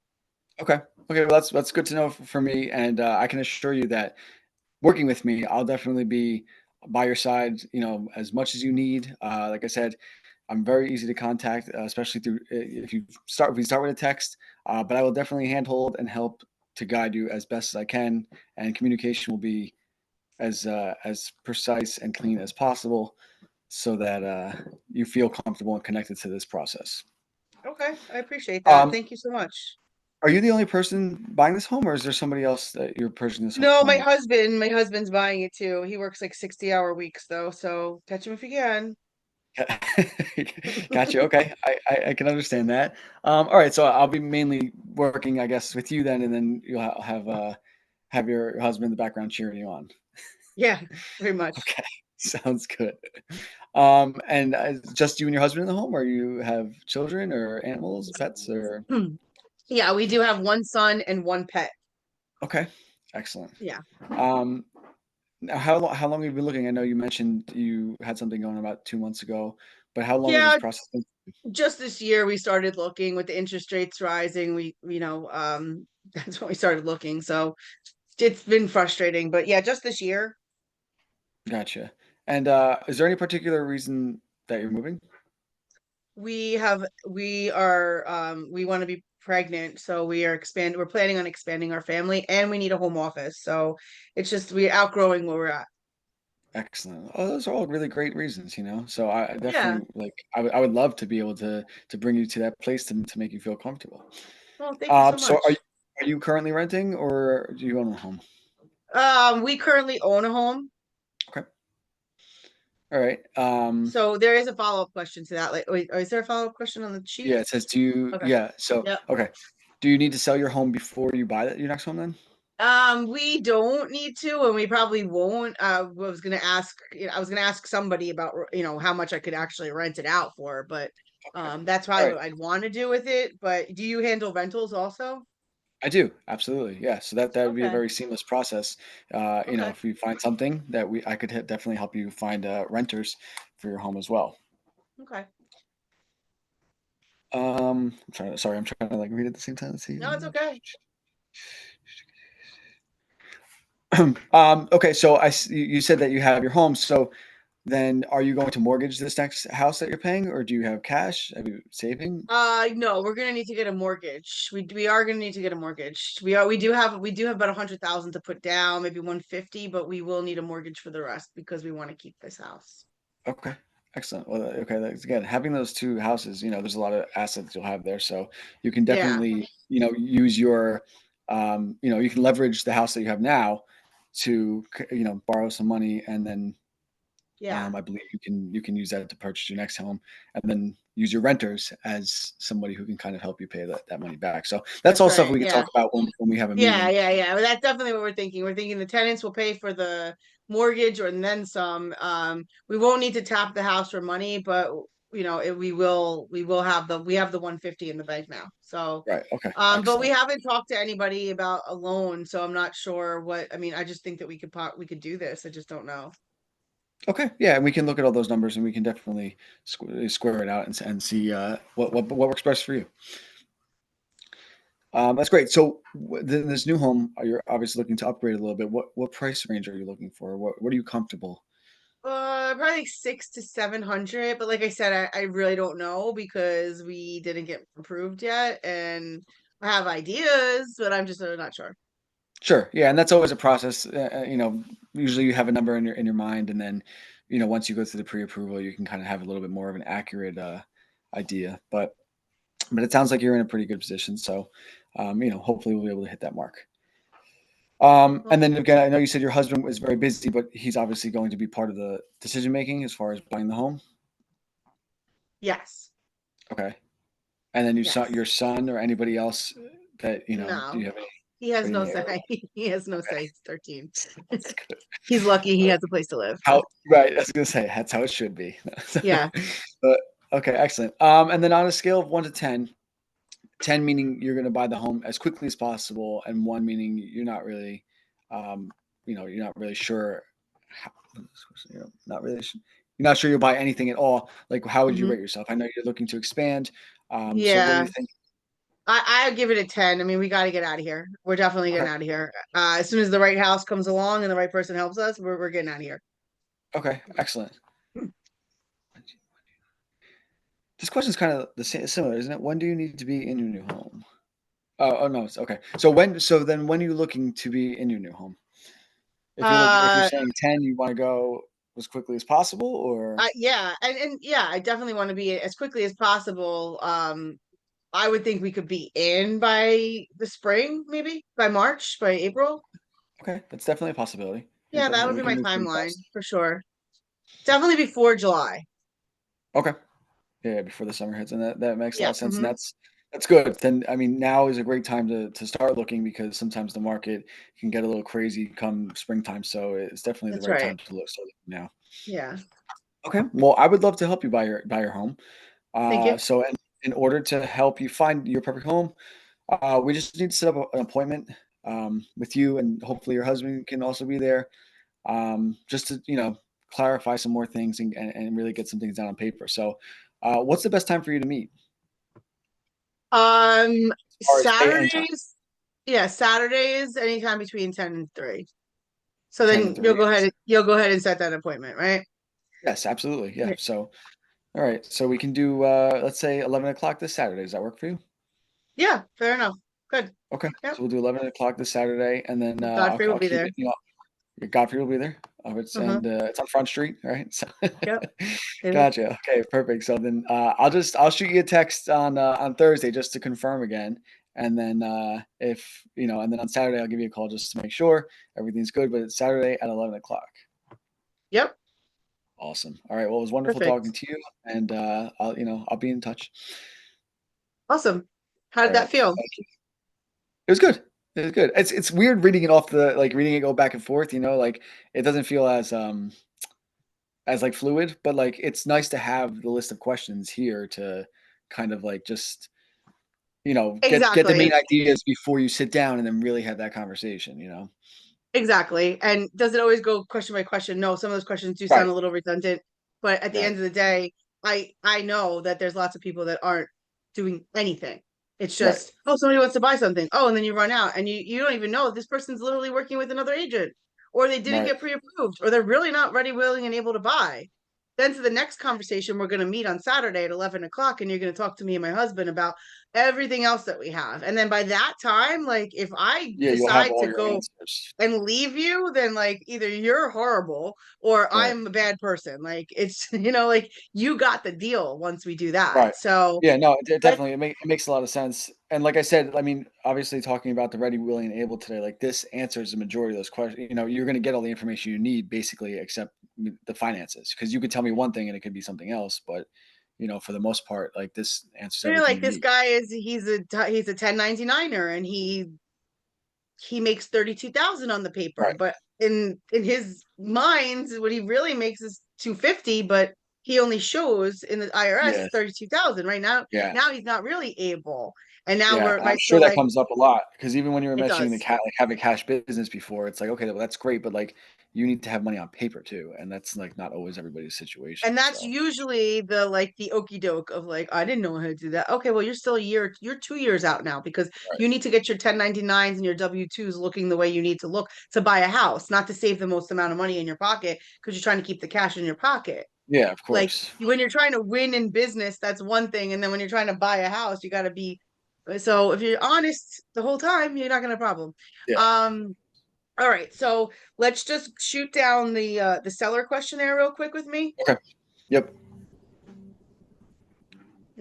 Okay. Okay. Well, that's good to know for me, and I can assure you that working with me, I'll definitely be by your side. As much as you need. Like I said, I'm very easy to contact, especially through if we start with a text. But I will definitely handhold and help to guide you as best as I can, and communication will be as precise and clean as possible, so that you feel comfortable and connected to this process. Okay, I appreciate that. Um, Thank you so much. are you the only person buying this home, or is there somebody else that you're purchasing this No, home with? my husband's buying it too. He works like 60-hour weeks though, so catch him if you can. Gotcha. Okay, I can understand that. All right, so I'll be mainly working, I guess, with you then, and then you'll have your husband in the background cheering you on. Yeah, very much. Okay, sounds good. And just you and your husband in the home, or you have children or animals, pets, or Yeah, we do have one son and one pet. okay, excellent. Yeah. Um, Now, how long have you been looking? I know you mentioned you had something going about 2 months ago, but how long has this Yeah, process been? just this year we started looking with the interest rates rising. That's when we started looking. So it's been frustrating, but yeah, just this year. Gotcha. And, is there any particular reason that you're moving? We want to be pregnant, so we're planning on expanding our family, and we need a home office. So it's just we're outgrowing where we're at. Excellent. Oh, those are all really great reasons, you know? So I Yeah. definitely like I would love to be able to bring you to that place to make you feel comfortable. Well, thank you so So much. are you currently renting or do you own a home? We currently own a home. Okay. All right. So there is a follow-up question to that. Like, wait, is there a follow-up question on the Yeah, sheet? it says do you Okay. yeah, so Yep. okay. Do you need to sell your home before you buy your next home then? We don't need to, and we probably won't. I was gonna ask somebody about, how much I could actually rent it out for, but Okay. that's All probably right. what I'd want to do with it. But do you handle rentals also? I do, absolutely, yeah, so that would be a Okay. very seamless process, Okay. if we find something that I could definitely help you find, renters for your home as well. Okay. I'm trying to, like, read at the same time, let's see. No, it's okay. Okay, so you said that you have your home, so then are you going to mortgage this next house that you're paying, or do you have cash? Are you saving? No, we're gonna need to get a mortgage. We are gonna need to get a mortgage. We do have about 100,000 to put down, maybe 150, but we will need a mortgage for the rest because we want to keep this house. Okay, excellent. Well, okay, that's again, having those 2 houses, there's a lot of assets you'll have there, so you can Yeah. definitely, use your, you can leverage the house that you have now to, borrow some money, and then, Yeah. I believe you can use that to purchase your next home, and then use your renters as somebody who can kind of help you pay that money back. So that's That's all stuff right. we can Yeah. talk about when we have a Yeah, meeting. yeah, yeah. Well, that's definitely what we're thinking. We're thinking the tenants will pay for the mortgage or and then some. We won't need to tap the house for money, but we have the 150 in the bank now. So, Right. Okay. but we Excellent. haven't talked to anybody about a loan, so I'm not sure I mean, I just think that we could do this. I just don't know. Okay, yeah, and we can look at all those numbers, and we can definitely square it out and see what works best for you. That's great. So this new home, you're obviously looking to upgrade a little bit. What price range are you looking for? What are you comfortable? Probably like 600 to 700, but like I said, I really don't know because we didn't get approved yet, and I have ideas, but I'm just not sure. Sure, yeah, and that's always a process. Usually you have a number in your mind, and then once you go through the pre-approval, you can kind of have a little bit more of an accurate idea. But it sounds like you're in a pretty good position, so hopefully we'll be able to hit that mark. Well, And then again, I know you said your husband is very busy, but he's obviously going to be part of the decision making as far as buying the home. yes, Okay. And then yes. your son or anybody else that, do No, you have he has anybody in no the area? say. He has no Okay. say. He's 13. That's good. He's lucky he has a place to live. How right, I was gonna say that's how it should be. Yeah. But okay, excellent. And then on a scale of 1 to 10, 10 meaning you're gonna buy the home as quickly as possible, and 1 meaning um, you're not really sure how, not really you're not sure you'll buy anything at all. Like, how would you Hmm. rate yourself? I know you're looking to expand. So what do you Yeah. think? I give it a 10. I mean, we got to get out of here. We're definitely Okay. getting out of here. As soon as the right house comes along and the right person helps us, we're getting out of here. Okay, excellent. This question is kind of similar, isn't it? When do you need to be in your new home? Oh no, it's okay. So then when are you looking to be in your new home? If you're Uh, saying 10, you want to go as quickly as possible, or yeah, and yeah, I definitely want to be as quickly as possible. I would think we could be in by the spring, maybe by March, by April. okay, that's definitely a possibility. Yeah, that would We be can my move pretty timeline fast. for sure. Definitely before July. Okay. Yeah, before the summer hits, and that makes a lot Yeah. of sense, and Mhm. that's good. Then, I mean, now is a great time to start looking because sometimes the market can get a little crazy come springtime, so it's definitely the That's right right. time to look start looking now. Yeah. Okay, well, I would love to help you buy your home. Thank you. So in order to help you find your perfect home, we just need to set up an appointment with you, and hopefully your husband can also be there, just to clarify some more things and really get some things down on paper. So, what's the best time for you to meet? Um, As far as day and time, Saturdays. Yeah, Saturdays anytime between 10 and 3. So 10 and then 3. Yes, you'll go ahead and set that appointment, right? yes, absolutely. Yeah. Yeah. So, all right. So we can do, let's say 11 o'clock this Saturday. Does that work for you? Yeah, fair enough. Good. Okay. Yep. So we'll do 11 o'clock this Saturday, and then Godfrey will I'll be keep there. it. Your Godfrey will be there. Uh-huh. It's on Front Street, right? So, Yep. Yep. gotcha. Okay, perfect. So then I'll shoot you a text on Thursday just to confirm again, and then if and then on Saturday I'll give you a call just to make sure everything's good. But it's Saturday at 11 o'clock. Yep. Awesome. All right. Well, it was wonderful talking Perfect. to you, and I'll be in touch. Awesome. How All did right. that feel? Thank you. It was good. It was good. It's weird reading it off the reading it go back and forth. Like it doesn't feel as like fluid, but like it's nice to have the list of questions here to kind of like just get the Exactly. main ideas before you sit down and then really have that conversation. Exactly. And does it always go question by question? No, some of those questions do sound Right. a little redundant, but at the end Right. of the day, I know that there's lots of people that aren't doing anything. It's Right. just, oh, somebody wants to buy something. Oh, and then you run out and you don't even know if this person's literally working with another agent or they didn't Right. get pre-approved or they're really not ready, willing, and able to buy. Then to the next conversation, we're going to meet on Saturday at 11 o'clock and you're going to talk to me and my husband about everything else that we have. And then by that time, like if I Yeah, you'll have decide all to your go answers. and leave you, then like either you're horrible or Right. I'm a bad person. Like it's like you got the deal once we do that. Right. So Yeah, no, it let definitely it makes a lot of sense. And like I said, I mean, obviously talking about the ready, willing, and able today, like this answers the majority of those questions. You're going to get all the information you need basically, except the finances, because you could tell me one thing and it could be something else. But for the most part, like this answers you're everything like you this need. guy he's a 1099er and he makes 32,000 on the paper, Right. but in his mind, what he really makes is 250, but he only shows in the IRS Yeah. 32,000 right now. Yeah. Now he's not really able, and now Yeah, we're and I'm my sure so that like comes up a lot because even when you were it mentioning the does. cat like having cash business before, it's like, okay, well, that's great, but like you need to have money on paper too, and that's like not always everybody's situation. And that's So usually the okey doke of like, I didn't know how to do that. Okay, well, you're 2 years out now because right. you need to get your 1099s and your W-2s looking the way you need to look to buy a house, not to save the most amount of money in your pocket because you're trying to keep the cash in your pocket. Yeah, of Like course. when you're trying to win in business, that's one thing. And then when you're trying to buy a house, you got to be, so if you're honest the whole time, you're not gonna have a problem. Yeah. Um, all right, so let's just shoot down the seller questionnaire real quick with me. Okay. Yep.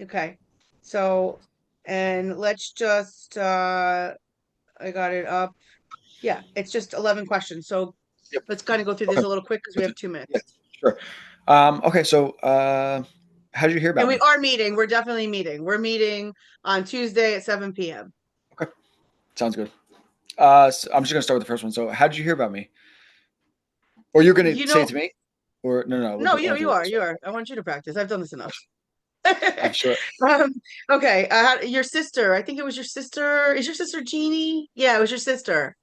Okay. So, and let's just I got it up. Yeah, it's just 11 questions. So Yep. let's kind of go through this Okay. a little quick because we have Yeah, 2 minutes. sure. Okay, so how did you hear And about we me? are meeting. We're definitely meeting. We're meeting on Tuesday at 7 p.m. Okay. Sounds good. So I'm just gonna start with the first one. So how did you hear about me? Or you're gonna You say it know, to me? Or no, no, I'll do you it are, this way. you are. I want you to practice. I've done this enough. I'm sure. um, okay. Your sister. I think it was your sister. Is your sister Jeannie? Yeah, it was your sister.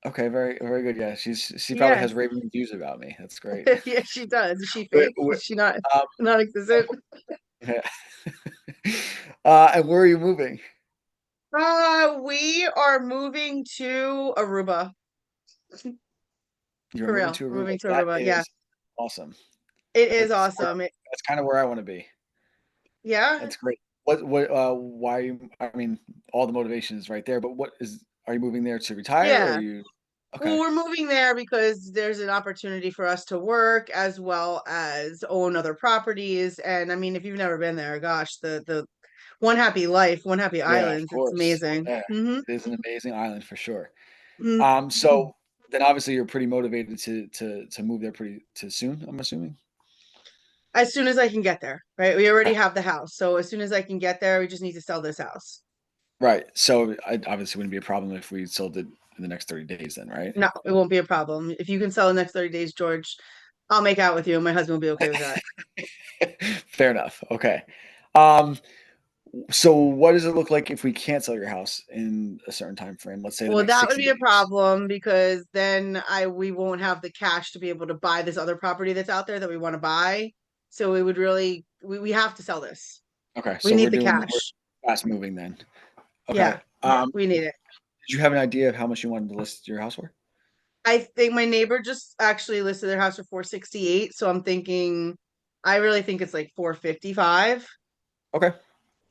Okay, very very good. Yeah, she probably Yeah. has raving reviews about me. That's great. Yeah, she does. Is she Where, fake? where, Is she not um, not existent? yeah. And where are you moving? We are moving to Aruba. You're For moving real. to We're Aruba. moving to That Aruba. Yeah. is awesome. It is That's awesome. that's kind of where I want to be. Yeah. That's great. Why? I mean, all the motivation is right there. But are you moving there to retire? Or are Yeah. you? Well, Okay. we're moving there because there's an opportunity for us to work as well as own other properties. And I mean, if you've never been there, gosh, the One Happy Life, One Happy Yeah, of Islands, it's course. amazing. Yeah, Mm-hmm. it is an amazing island for sure. Mm-hmm. So then obviously you're pretty motivated to move there pretty soon, I'm assuming. As soon as I can get there, right? We already have the house. So as soon as I can get there, we just need to sell this house. Right. So it obviously wouldn't be a problem if we sold it in the next 30 days then, right? No, it won't be a problem. If you can sell in the next 30 days, George, I'll make out with you and my husband will be okay with that. Fair enough. Okay. Um, so what does it look like if we can't sell your house in a certain time frame? Let's say the Well, next that would 60 be a days. problem because then we won't have the cash to be able to buy this other property that's out there that we want to buy. So it would really we have to sell this. Okay. We So need the we're cash. fast moving then. Okay. Yeah, we need it. Did you have an idea of how much you wanted to list your house for? I think my neighbor just actually listed their house for 468, so I'm thinking I really think it's like 455. Okay.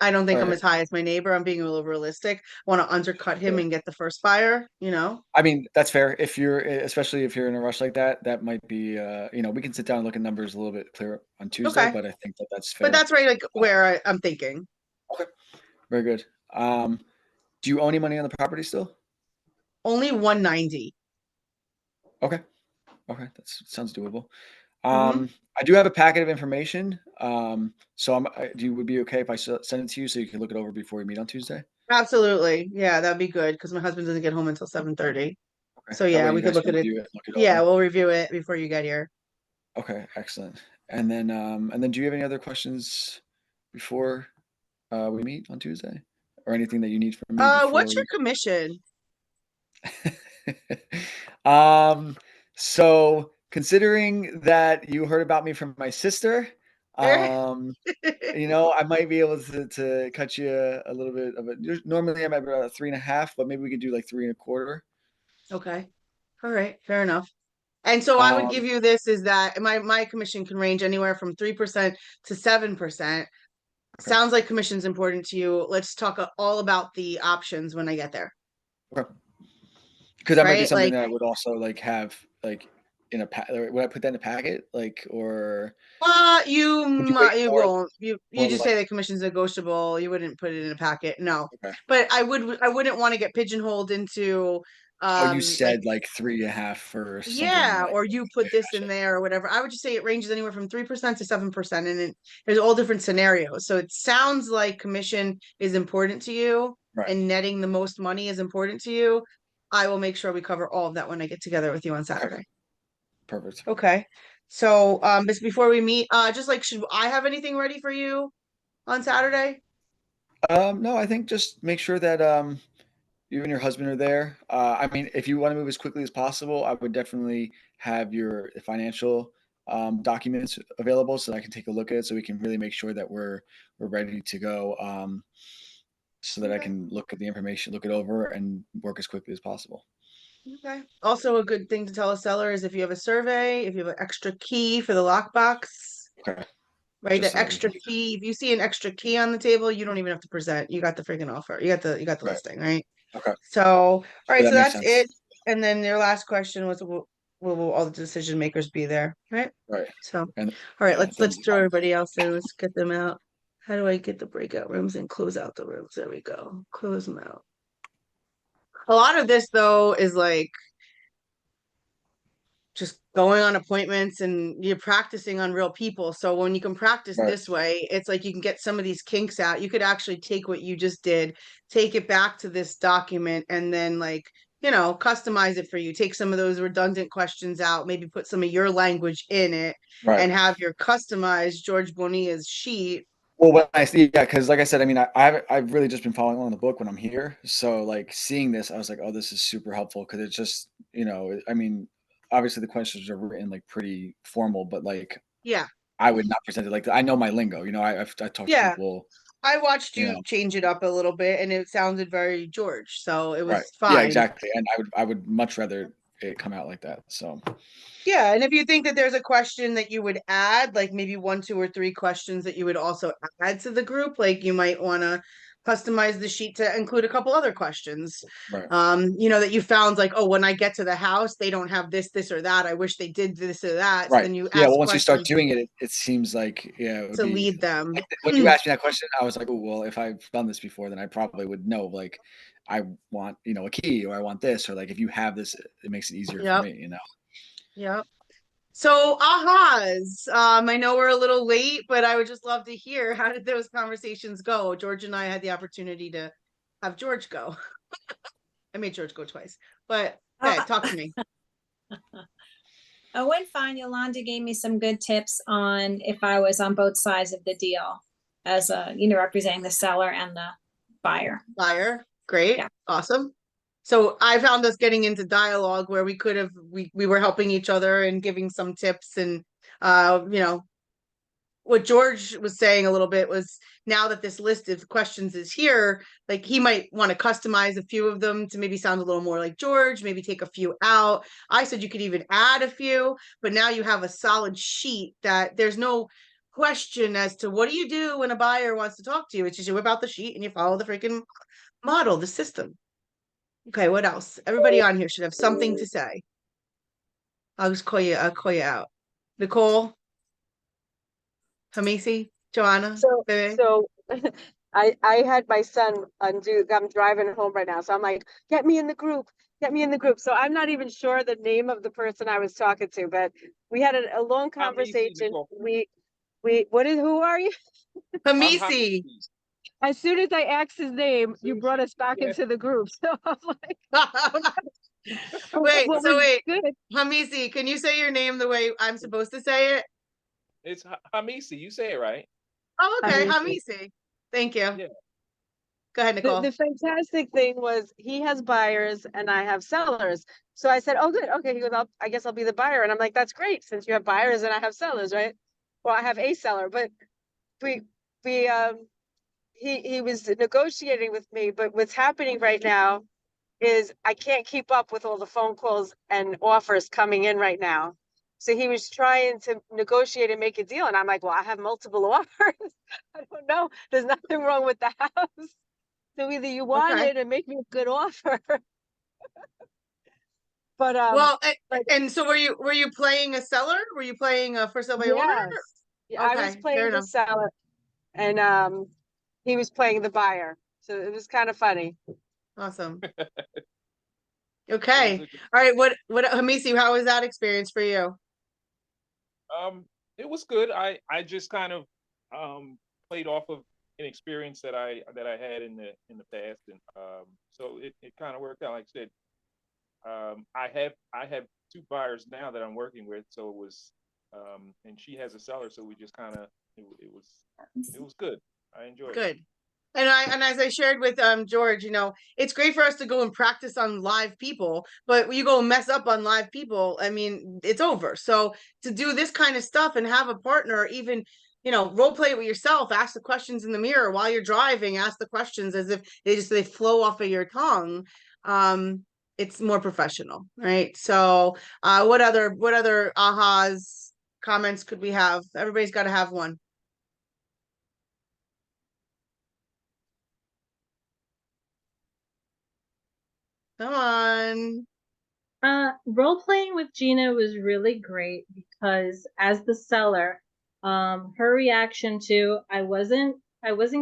I don't think I'm Alright. as high as my neighbor. I'm being a little realistic. Want to undercut him Sure. and get the first buyer, you know? I mean, that's fair. If you're, especially if you're in a rush like that, that might be, we can sit down and look at numbers a little bit clearer on Tuesday, Okay. but I think that that's But fair. that's right, like where I'm thinking. Okay. Very good. Do you owe any money on the property still? Only 190. Okay. Okay. That sounds doable. Mhm. I do have a packet of information. So would be okay if I send it to you so you can look it over before we meet on Tuesday? Absolutely. Yeah, that'd be good because my husband doesn't get home until 7:30. Okay. So That yeah, way you we could guys look can at it. review it, look it Yeah, over. we'll review it before you get here. Okay. Excellent. And then do you have any other questions before we meet on Tuesday, or anything that you need from me before What's your we? commission? So considering that you heard about me from my sister, I might be able to cut you a little bit of it. Normally I'm at about 3.5, but maybe we could do like 3.25. Okay. All right, fair enough. And so I would Um, give you this is that my commission can range anywhere from 3% to 7%. okay, Sounds like commission's important to you. Let's talk all about the options when I get there. okay. Because that might be Right? something Like, that I would also like have like in a would I put that in a packet like, or would you wait you more won't. You just like, say the commission's negotiable. You wouldn't put it in a packet. No. okay. But I wouldn't want to get pigeonholed into Oh, you like, said like 3.5 or something yeah, like, or you yeah, put this in gotcha. there or whatever. I would just say it ranges anywhere from 3% to 7%, and there's all different scenarios. So it sounds like commission is important to you Right. and netting the most money is important to you. I will make sure we cover all of that when I get together with you on Saturday. Perfect. Okay. So just before we meet, just like, should I have anything ready for you on Saturday? No, I think just make sure that you and your husband are there. I mean, if you want to move as quickly as possible, I would definitely have your financial documents available so that I can take a look at it, so we can really make sure that we're ready to go. So that I Okay. can look at the information, look it over, and work as quickly as possible. Okay. Also, a good thing to tell a seller is if you have a survey, if you have an extra key for the lockbox, Okay. right? Just That so that we extra can. key. If you see an extra key on the table, you don't even have to present. You got the freaking offer. You got the Right. listing, right? Okay. So, all right. Yeah, So that makes that's sense. it. And then your last question was, will all the decision makers be there, right? Right. So, all And right. yeah, Let's throw everybody else in. Let's get them out. How do I get the breakout rooms and close out the rooms? There we go. Close them out. A lot of this though is like just going on appointments and you're practicing on real people. So when you can practice right. this way, it's like you can get some of these kinks out. You could actually take what you just did, take it back to this document, and then customize it for you. Take some of those redundant questions out, maybe put some of your language in it, Right. and have your customized George Bonilla's sheet. Well, when I see, yeah, because like I said, I mean, I've really just been following along the book when I'm here. So like seeing this, I was like, oh, this is super helpful because it's just, I mean, obviously the questions are written like pretty formal, but like Yeah. I would not present it like that. I know my lingo. I talk to Yeah. people. I watched You you know, change it up a little bit and it sounded very George. So it right? was Yeah, fine. exactly. And I would much rather it come out like that. So Yeah, and if you think that there's a question that you would add, like maybe 1, 2, or 3 questions that you would also add to the group, like you might want to customize the sheet to include a couple other questions. right. That you found like, oh, when I get to the house, they don't have this, or that. I wish they did this or that. So Right. then you Yeah. ask Well, once you start questions doing it, it seems like, yeah, it would to be lead them. like when you asked me that question, I was like, oh, well, if I've done this before, then I probably would know. Like, I want, a key, or I want this, or like if you have this, it makes it easier for Yep, me. yep. So ahas, I know we're a little late, but I would just love to hear, how did those conversations go? George and I had the opportunity to have George go. I made George go twice, but okay, talk to me. It went fine. Yolanda gave me some good tips on if I was on both sides of the deal as representing the seller and the buyer. Buyer, great, Yeah. awesome. So I found us getting into dialogue where we could have, we were helping each other and giving some tips, and what George was saying a little bit was, now that this list of questions is here, like he might want to customize a few of them to maybe sound a little more like George, maybe take a few out. I said you could even add a few, but now you have a solid sheet that there's no question as to what do you do when a buyer wants to talk to you. It's just you whip out the sheet and you follow the freaking model, the system. Okay, what else? Everybody on here should have something to say. I'll call you out. Nicole, Hamisi, Joanna, Bebe. So I had my son undo, I'm driving home right now. So I'm like, get me in the group, get me in the group. So I'm not even sure the name of the person I was talking to, but we had a long conversation. Nicole. Who are you? I'm Hamisi. As soon as I asked his name, you brought us back Yeah. into the group. So I'm like, Wait, what so was wait, good. Hamisi, can you say your name the way I'm supposed to say it? It's Hamisi. You say it right. Oh, okay, Hamisi. Hamisi. Thank you. Yeah. Go ahead, Nicole. The fantastic thing was he has buyers and I have sellers. So I said, oh, good. Okay. He goes, I guess I'll be the buyer. And I'm like, that's great since you have buyers and I have sellers, right? Well, I have a seller, but he was negotiating with me, but what's happening right now is I can't keep up with all the phone calls and offers coming in right now. So he was trying to negotiate and make a deal. And I'm like, well, I have multiple offers. I don't know. There's nothing wrong with the house. So either you want Okay. it and make me a good offer. But Well, but and so were you playing a seller? Were you playing a for sale by owner? yes, yeah, I was Okay, fair playing the enough. seller and he was playing the buyer. So it was kind of funny. Awesome. It Okay. was All right. What Hamisi, how was that experience for you? it was good. I just kind of played off of an experience that I had in the past, and so it kind of worked out. Like I said, I have two buyers now that I'm working with, so it was and she has a seller, so we just kind of it was good. I enjoyed it. Good. And as I shared with George, it's great for us to go and practice on live people, but when you go mess up on live people, I mean, it's over. So to do this kind of stuff and have a partner, even role play it with yourself, ask the questions in the mirror while you're driving, ask the questions as if they flow off of your tongue. It's more professional, right? So what other ahas, comments could we have? Everybody's got to have one. Come on. Role playing with Gina was really great because as the seller, her reaction to I wasn't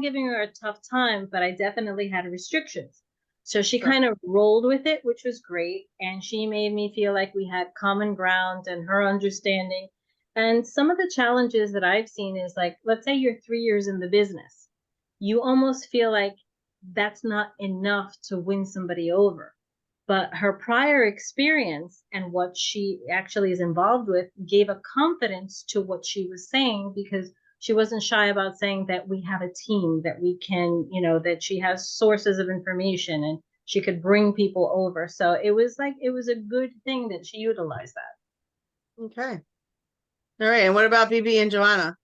giving her a tough time, but I definitely had restrictions. So she Sure. kind of rolled with it, which was great. And she made me feel like we had common ground and her understanding. And some of the challenges that I've seen is like, let's say you're 3 years in the business. You almost feel like that's not enough to win somebody over. But her prior experience and what she actually is involved with gave a confidence to what she was saying because she wasn't shy about saying that we have a team, that we can, that she has sources of information and she could bring people over. So it was a good thing that she utilized that. Okay. All right. And what about BB and Joanna?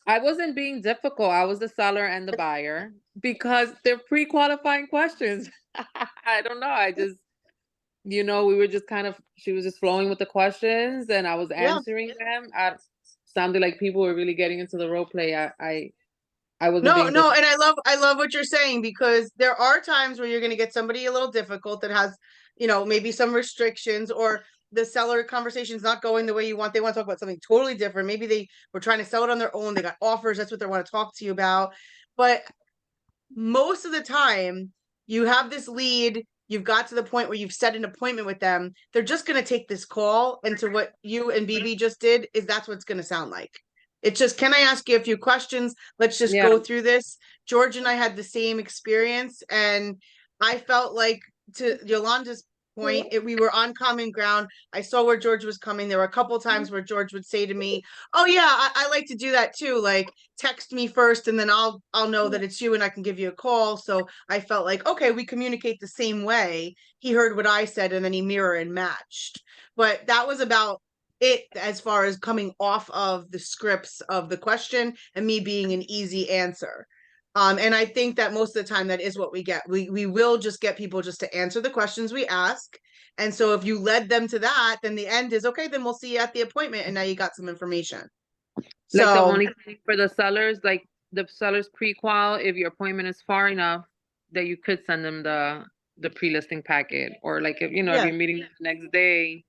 I wasn't being difficult. I was the seller and the buyer because they're pre-qualifying questions. I don't know. I just, we were just she was just flowing with the questions and I was answering them. I sounded like people were really getting into the role play. I wasn't No, being difficult. and I love what you're saying because there are times where you're going to get somebody a little difficult that has, maybe some restrictions, or the seller conversation is not going the way you want. They want to talk about something totally different. Maybe they were trying to sell it on their own. They got offers. That's what they want to talk to you about. But most of the time you have this lead you've got to the point where you've set an appointment with them, they're just going to take this call. And to what you and BB just did is that's what it's going to sound like. It's just, can I ask you a few questions? Let's just go through this. George and I had the same experience, and I felt like, to Yolanda's point, we were on common ground. I saw where George was coming. There were a couple times where George would say to me, "Oh yeah, I like to do that too. Like, text me first, and then I'll know that it's you, and I can give you a call." So I felt like, okay, we communicate the same way. He heard what I said, and then he mirror and matched. But that was about it as far as coming off of the scripts of the question and me being an easy answer. And I think that most of the time that is what we get. We will just get people just to answer the questions we ask. And so if you led them to that, then the end is, okay, then we'll see you at the appointment. And now you got some information. Like the So only thing for the sellers, like the sellers pre-qual, if your appointment is far enough, that you could send them the pre-listing packet, or like if, you know, if Yeah. you're meeting them the next day,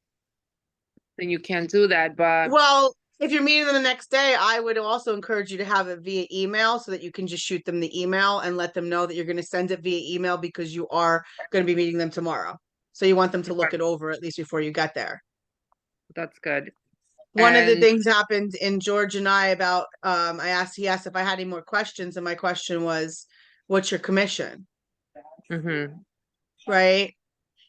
then you can't do that. But well, if you're meeting them the next day, I would also encourage you to have it via email so that you can just shoot them the email and let them know that you're going to send it via email because you are going to be meeting them tomorrow. So you want them to look it over at least before you get there. that's good. One of the And- things happened in George and I about, he asked if I had any more questions, and my question was, what's your commission? Mhm. Right.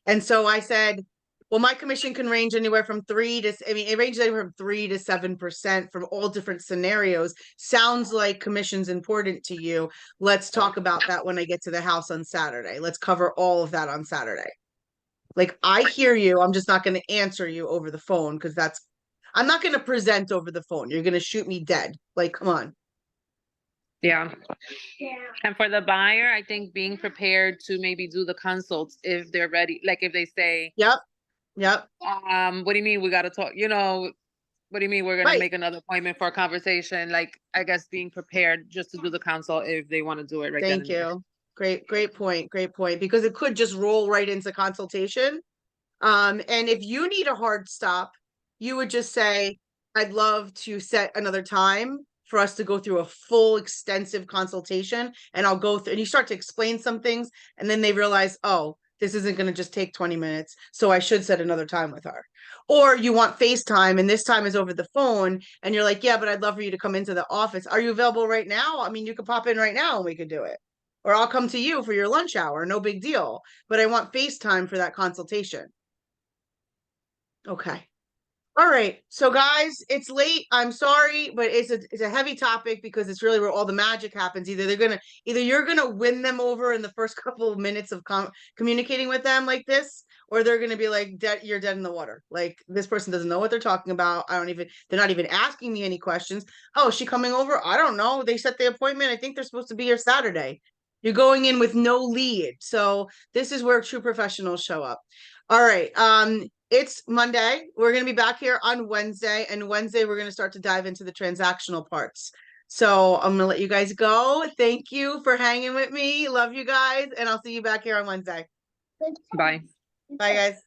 And so I said, well, my commission can range anywhere from it ranges anywhere from 3 to 7% from all different scenarios. Sounds like commission's important to you. Let's talk about that when I get to the house on Saturday. Let's cover all of that on Saturday. Like, I hear you. I'm just not going to answer you over the phone because I'm not going to present over the phone. You're going to shoot me dead. Like, come on. Yeah. And for the buyer, I think being prepared to maybe do the consults if they're ready. Like if they say, Yep. what do you mean we got to talk? You know, what do you mean we're going Right. to make another appointment for a conversation? Like, I guess being prepared just to do the consult if they want to do it right then Thank and there. you. Great point. Because it could just roll right into consultation. And if you need a hard stop, you would just say, I'd love to set another time for us to go through a full extensive consultation, and I'll go through, and you start to explain some things, and then they realize, oh, this isn't going to just take 20 minutes. So I should set another time with her. Or you want FaceTime, and this time is over the phone, and you're like, yeah, but I'd love for you to come into the office. Are you available right now? I mean, you could pop in right now and we could do it. Or I'll come to you for your lunch hour. No big deal. But I want FaceTime for that consultation. Okay. All right. So guys, it's late. I'm sorry, but it's a heavy topic because it's really where all the magic happens. Either you're gonna win them over in the first couple of minutes of communicating with them like this, or they're gonna be like, you're dead in the water. Like, this person doesn't know what they're talking about. They're not even asking me any questions. Oh, is she coming over? I don't know. They set the appointment. I think they're supposed to be here Saturday. You're going in with no lead. So this is where true professionals show up. All right. It's Monday. We're going to be back here on Wednesday, and Wednesday we're going to start to dive into the transactional parts. So I'm going to let you guys go. Thank you for hanging with me. Love you guys, and I'll see you back here on Wednesday. Bye. Bye, guys.